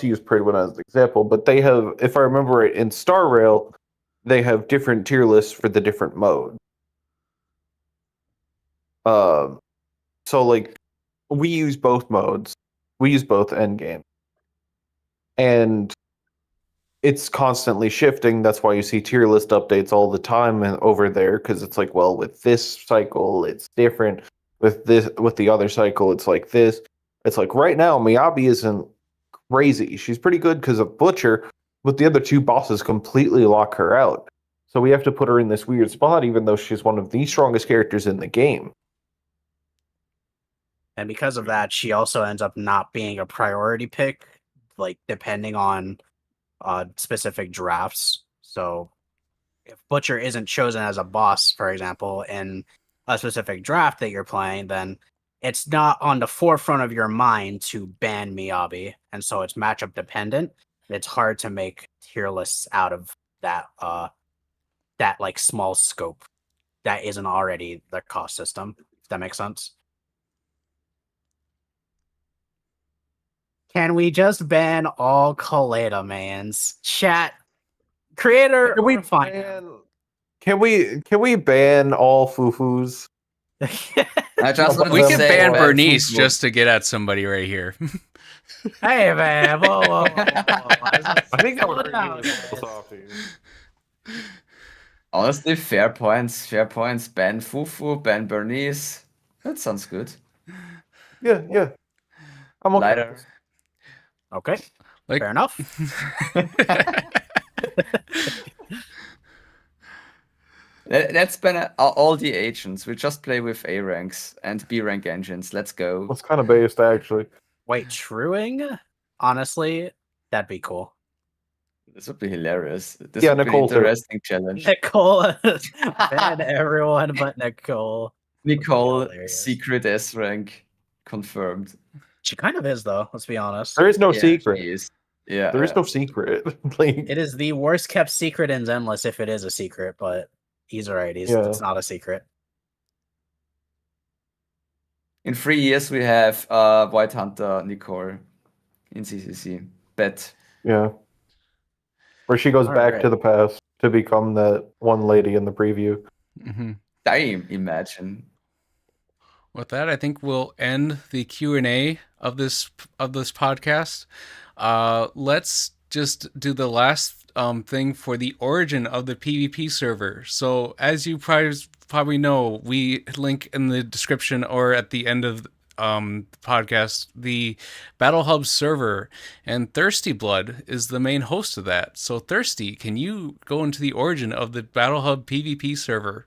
use Pridwin as an example, but they have, if I remember it, in Star Rail, they have different tier lists for the different modes. So like we use both modes, we use both endgame, and it's constantly shifting. That's why you see tier list updates all the time and over there, because it's like, well, with this cycle it's different. With the other cycle, it's like this. It's like right now, Miyabi isn't crazy. She's pretty good because of Butcher, but the other two bosses completely lock her out. So we have to put her in this weird spot, even though she's one of the strongest characters in the game. And because of that, she also ends up not being a priority pick, like depending on specific drafts. So if Butcher isn't chosen as a boss, for example, in a specific draft that you're playing, then it's not on the forefront of your mind to ban Miyabi, and so it's matchup dependent. It's hard to make tier lists out of that that like small scope that isn't already the cost system. If that makes sense. Can we just ban all Kaleda mans? Chat creator Can we or fine. can we ban all Fufus? I just wanted We to could say ban that Bernice Fufu- just to get at somebody right here. Hey man, whoa, whoa, whoa, whoa. I think that would Slow hurt down, you guys. softy. Honestly, fair points. Fair points. Ban Fufu, ban Bernice. That sounds good. Yeah. I'm okay. Lighter. Okay, Like- fair enough. Let's ban all the agents. We just play with A ranks and B rank engines. Let's go. It's kind of based actually. Wait, truing? Honestly, that'd be cool. This would be hilarious. This Yeah, would be an Nicole too. interesting challenge. Nicole, ban everyone but Nicole. Nicole, hilarious. secret S rank confirmed. She kind of is though. Let's be honest. There is no Yeah, secret. she is. Yeah, There is yeah. no secret. Like, It is the worst kept secret in Zenless if it is a secret, but he's right. Yeah. It's not a secret. In 3 years, we have White Hunter Nicole in CCC. Bet. yeah. Where she goes back Alright. to the past to become that one lady in the preview. Mhm. Damn, imagine. With that, I think we'll end the Q&A of this podcast. Let's just do the last thing for the origin of the PvP server. So as you probably know, we link in the description or at the end of the podcast the Battle Hub server, and Thirsty Blood is the main host of that. So Thirsty, can you go into the origin of the Battle Hub PvP server?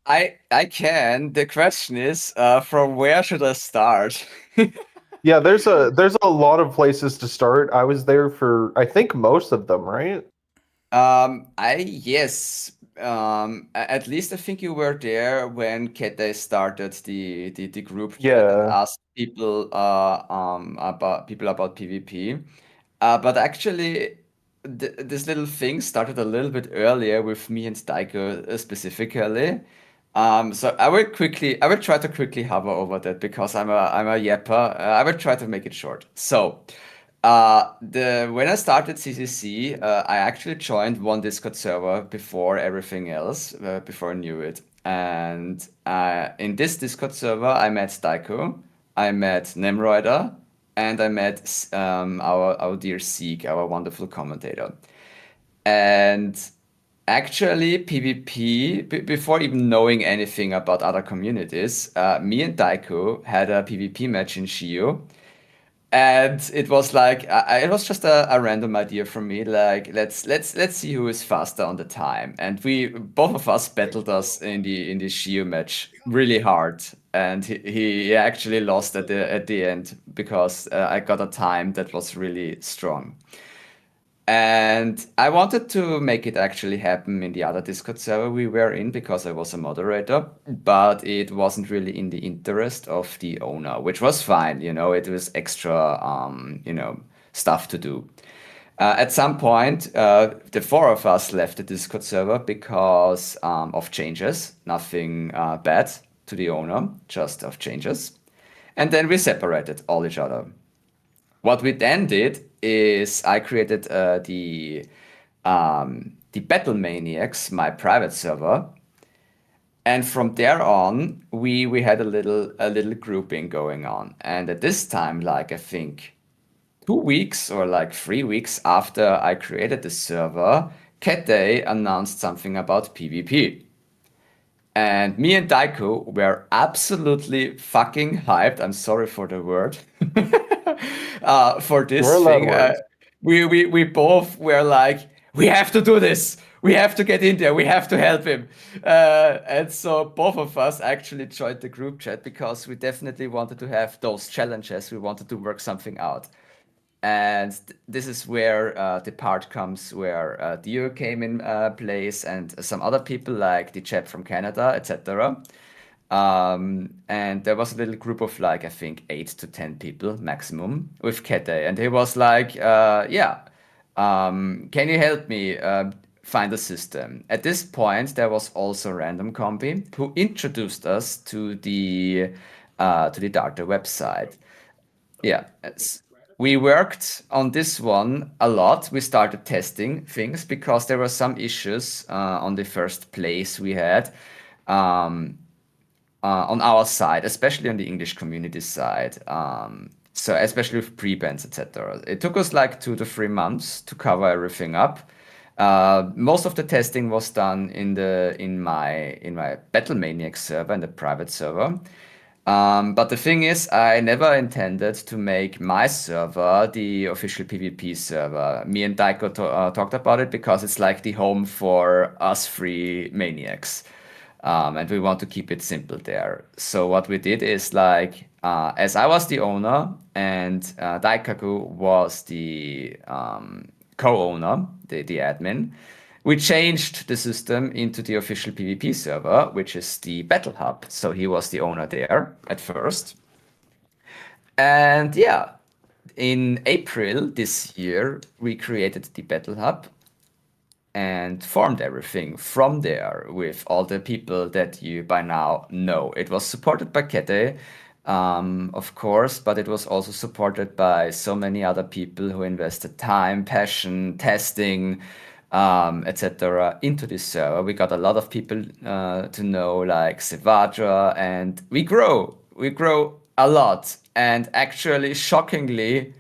I can. The question is, from where should I start? Yeah, there's a lot of places to start. I was there for I think most of them, right? Yes. At least I think you were there when Kete started the group chat and Yeah. asked people about PvP. But actually, this little thing started a little bit earlier with me and Daiko specifically. So I will try to quickly hover over that because I'm a yapper. I will try to make it short. So, when I started CCC, I actually joined one Discord server before everything else, before I knew it. And in this Discord server, I met Daiko, I met Nemroider, and I met our dear Seek, our wonderful commentator. And actually, PvP, before even knowing anything about other communities, me and Daiko had a PvP match in Shio. And it was like it was just a random idea from me. Like let's see who is faster on the time. And we both of us battled us in the Shio match really hard. And he actually lost at the end because I got a time that was really strong. And I wanted to make it actually happen in the other Discord server we were in because I was a moderator, but it wasn't really in the interest of the owner, which was fine. It was extra, stuff to do. At some point, the four of us left the Discord server because of changes, nothing bad to the owner, just of changes. And then we separated all each other. What we then did is I created the Battle Maniacs, my private server, and from there on we had a little grouping going on. And at this time, like I think 2 weeks or like 3 weeks after I created the server, Kete announced something about PvP. And me and Daiko were absolutely fucking hyped. I'm sorry for the word. For this We're allowed thing. words. We both were like, we have to do this. We have to get in there. We have to help him. And so both of us actually joined the group chat because we definitely wanted to have those challenges. We wanted to work something out. And this is where the part comes where Dio came in place and some other people like the chap from Canada, etc. And there was a little group of like, I think 8 to 10 people maximum with Kete. And he was like, can you help me find a system? At this point, there was also Random Combi who introduced us to the Darter website. Yeah. We worked on this one a lot. We started testing things because there were some issues on the first place we had on our side, especially on the English community side. So especially with pre-bans, etc. It took us like 2 to 3 months to cover everything up. Most of the testing was done in my Battle Maniac server, in the private server. But the thing is, I never intended to make my server the official PvP server. Me and Daiko talked about it because it's like the home for us three maniacs. And we want to keep it simple there. So what we did is like, as I was the owner and Daikaku was the co-owner, the admin, we changed the system into the official PvP server, which is the Battle Hub. So he was the owner there at first. And yeah, in April this year, we created the Battle Hub and formed everything from there with all the people that you by now know. It was supported by Kete, of course, but it was also supported by so many other people who invested time, passion, testing, etc. into this server. We got a lot of people to know, like Sevadra, and we grow a lot, and actually shockingly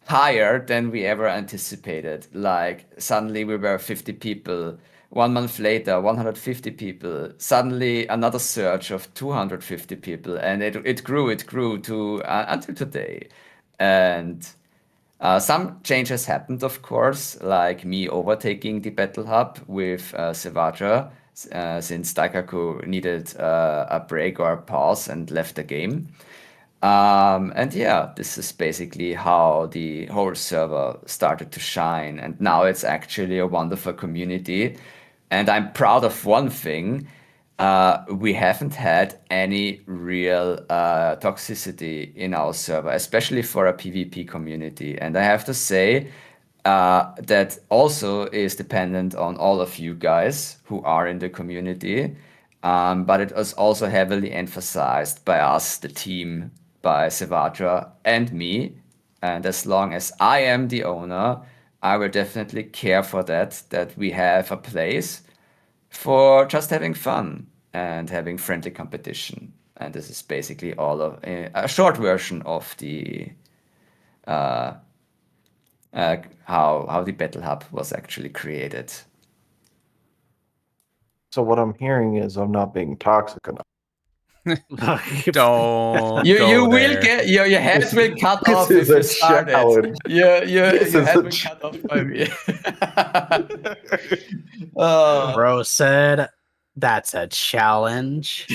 higher than we ever anticipated. Like suddenly we were 50 people, 1 month later 150 people, suddenly another surge of 250 people, and it grew to until today. And some changes happened, of course, like me overtaking the Battle Hub with Sevadra, since Daikaku needed a break or a pause and left the game. And yeah, this is basically how the whole server started to shine. And now it's actually a wonderful community. And I'm proud of one thing. We haven't had any real toxicity in our server, especially for a PvP community. And I have to say that also is dependent on all of you guys who are in the community. But it was also heavily emphasized by us, the team, by Sevadra and me. And as long as I am the owner, I will definitely care for that we have a place for just having fun and having friendly competition. And this is basically all of a short version of the how the Battle Hub was actually created. So what I'm hearing is I'm not being toxic enough. Don't You go will there. get your head will cut This off is if a you start challenge. it. Your This is head a will cut off by me. Oh. Bro said That's a challenge.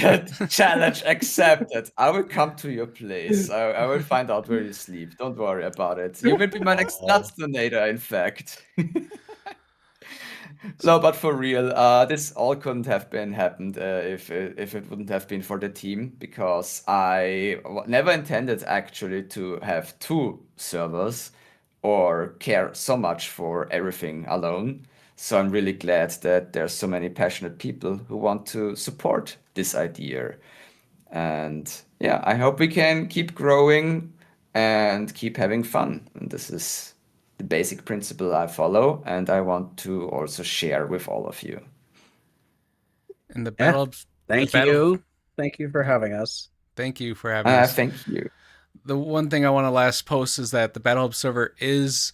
Challenge accepted. I will come to your place. I will find out where you sleep. Don't worry about it. You will be my next nuts donator, in fact. No, but for real, this all couldn't have been happened if it wouldn't have been for the team, because I never intended actually to have two servers or care so much for everything alone. So I'm really glad that there's so many passionate people who want to support this idea. And yeah, I hope we can keep growing and keep having fun. And this is the basic principle I follow, and I want to also share with all of you. And the Yeah. battle. Thank battle- you. Thank you for having us. Thank you for having us. Thank you. The one thing I want to last post is that the Battle Hub server is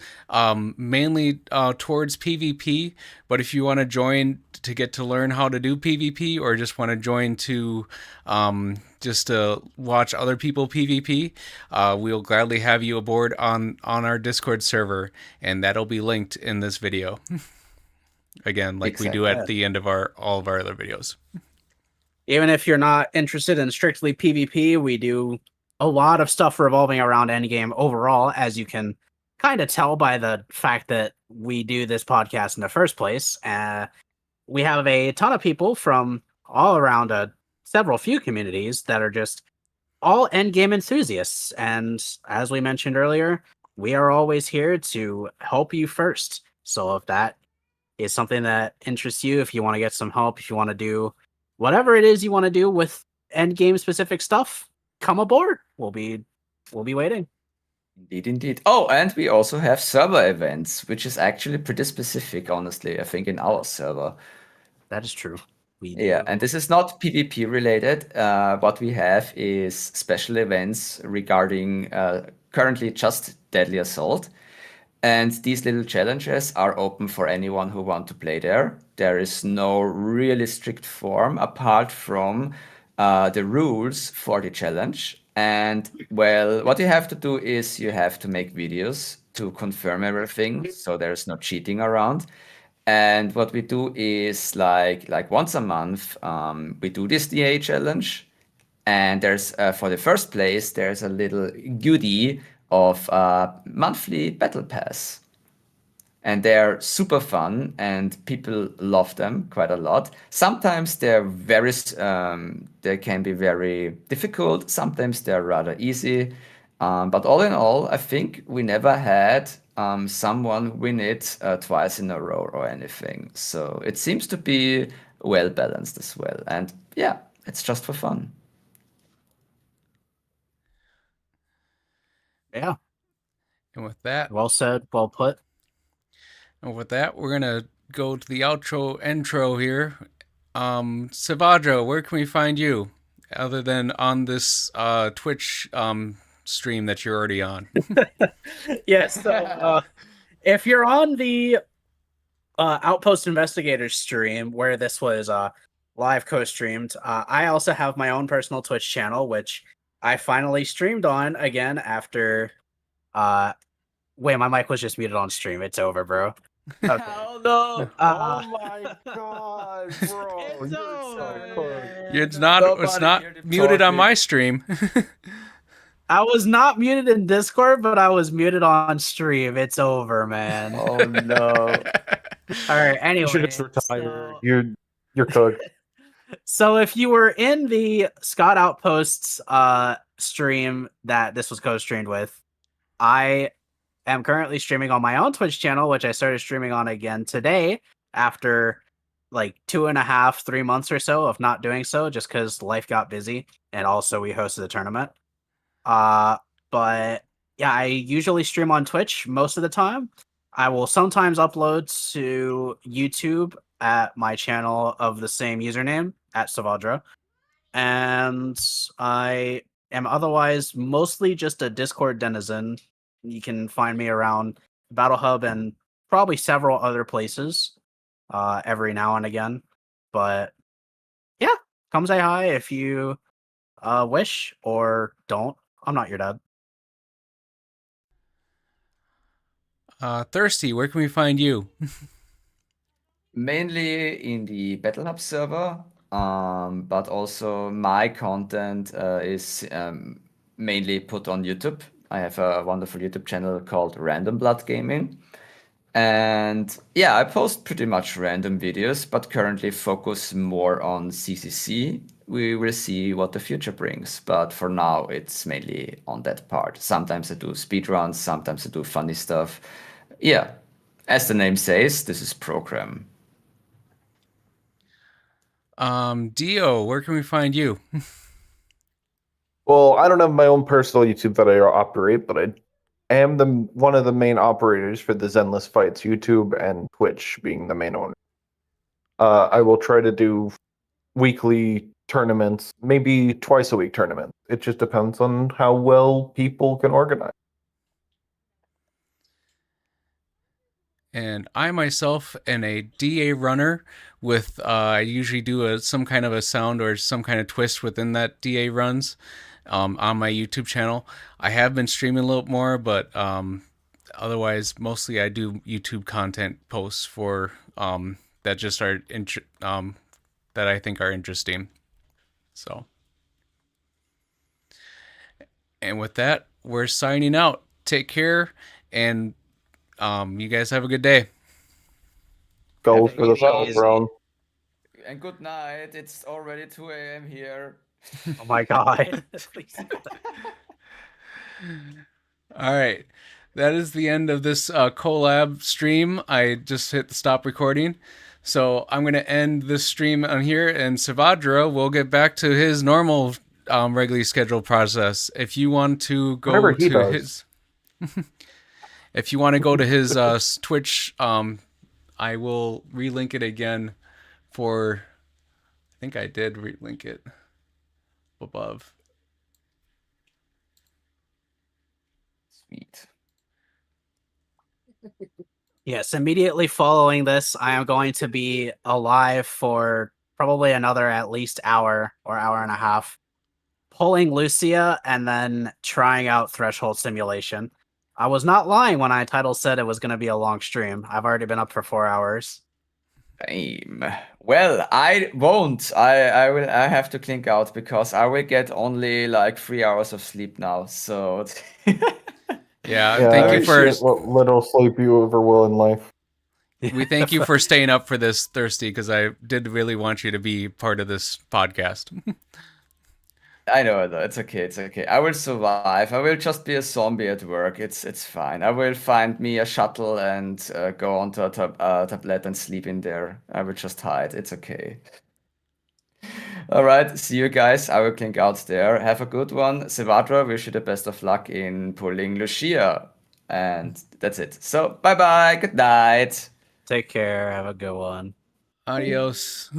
mainly towards PvP, but if you want to join to get to learn how to do PvP, or just want to join to just to watch other people PvP, we'll gladly have you aboard on our Discord server, and that'll be linked in this video. Again, like we do at the end of all of our other videos. Even if you're not interested in strictly PvP, we do a lot of stuff revolving around endgame overall, as you can kind of tell by the fact that we do this podcast in the first place. We have a ton of people from all around several few communities that are just all endgame enthusiasts. And as we mentioned earlier, we are always here to help you first. So if that is something that interests you, if you want to get some help, if you want to do whatever it is you want to do with endgame specific stuff, come aboard. We'll be waiting. Indeed. Oh, and we also have server events, which is actually pretty specific, honestly, I think, in our server. That is true. Yeah, and this is not PvP related. What we have is special events regarding currently just Deadly Assault. And these little challenges are open for anyone who want to play there. There is no really strict form apart from the rules for the challenge. And well, what you have to do is you have to make videos to confirm everything, so there's no cheating around. And what we do is like once a month, we do this DA challenge. And there's for the first place, there's a little goodie of monthly battle pass. And they're super fun, and people love them quite a lot. Sometimes they can be very difficult. Sometimes they're rather easy. But all in all, I think we never had someone win it twice in a row or anything. So it seems to be well balanced as well. And yeah, it's just for fun. Yeah. And with that, Well said. Well put. And with that, we're gonna go to the intro here. Savadra, where can we find you, other than on this Twitch stream that you're already on? Yes. So, if you're on the Outpost Investigators stream where this was live co-streamed, I also have my own personal Twitch channel, which I finally streamed on again after. Wait, my mic was just muted on stream. It's over, bro. Okay. Oh no! Uh, oh my god, bro! It's You're so over. close. It's Nobody not heard him muted on talking. my stream. I was not muted in Discord, but I was muted on stream. It's over, man. Oh no. All right. Anyway, You should just retire. so- You're cooked. So if you were in the Scott Outposts stream that this was co-streamed with, I am currently streaming on my own Twitch channel, which I started streaming on again today after like 2.5, 3 months or so of not doing so, just because life got busy and also we hosted a tournament. But yeah, I usually stream on Twitch most of the time. I will sometimes upload to YouTube at my channel of the same username at Savadra. And I am otherwise mostly just a Discord denizen. You can find me around Battle Hub and probably several other places every now and again. But yeah, come say hi if you wish, or don't. I'm not your dad. Thirsty, where can we find you? Mainly in the Battle Hub server, but also my content is mainly put on YouTube. I have a wonderful YouTube channel called Random Blood Gaming. And yeah, I post pretty much random videos, but currently focus more on CCC. We will see what the future brings, but for now it's mainly on that part. Sometimes I do speedruns, sometimes I do funny stuff. Yeah, as the name says, this is program. Dio, where can we find you? Well, I don't have my own personal YouTube that I operate, but I am one of the main operators for the Zenless Fights YouTube and Twitch, being the main owner. I will try to do weekly tournaments, maybe twice a week tournament. It just depends on how well people can organize. And I myself am a DA runner with, I usually do some kind of a sound or some kind of twist within that DA runs on my YouTube channel. I have been streaming a little more, but otherwise, mostly I do YouTube content posts for that just are that I think are interesting. So, and with that, we're signing out. Take care, and you guys have a good day. Go Have for the it battle, easy. Brown. And good night. It's already 2 a.m. here. Oh my god. All right. That is the end of this collab stream. I just hit the stop recording. So I'm going to end this stream on here, and Savadra will get back to his normal regularly scheduled process. If you want to go Whatever he to does. his if you want to go to his Twitch, I will relink it again for, I think I did relink it above. Sweet. Yes, immediately following this, I am going to be alive for probably another at least hour or hour and a half, pulling Lucia and then trying out Threshold Simulation. I was not lying when I title said it was going to be a long stream. I've already been up for 4 hours. Same. Well, I won't. I have to clink out because I will get only like 3 hours of sleep now. So Yeah, Yeah, thank you I for shit what little sleep you ever will in life. we thank you for staying up for this, Thirsty, because I did really want you to be part of this podcast. I know, though. It's okay. It's okay. I will survive. I will just be a zombie at work. It's fine. I will find me a shuttle and go onto a tablet and sleep in there. I will just hide. It's okay. All right. See you guys. I will clink out there. Have a good one. Sevadra, wish you the best of luck in pulling Lucia. And that's it. So bye bye. Good night. Take care. Have a good one. Adios.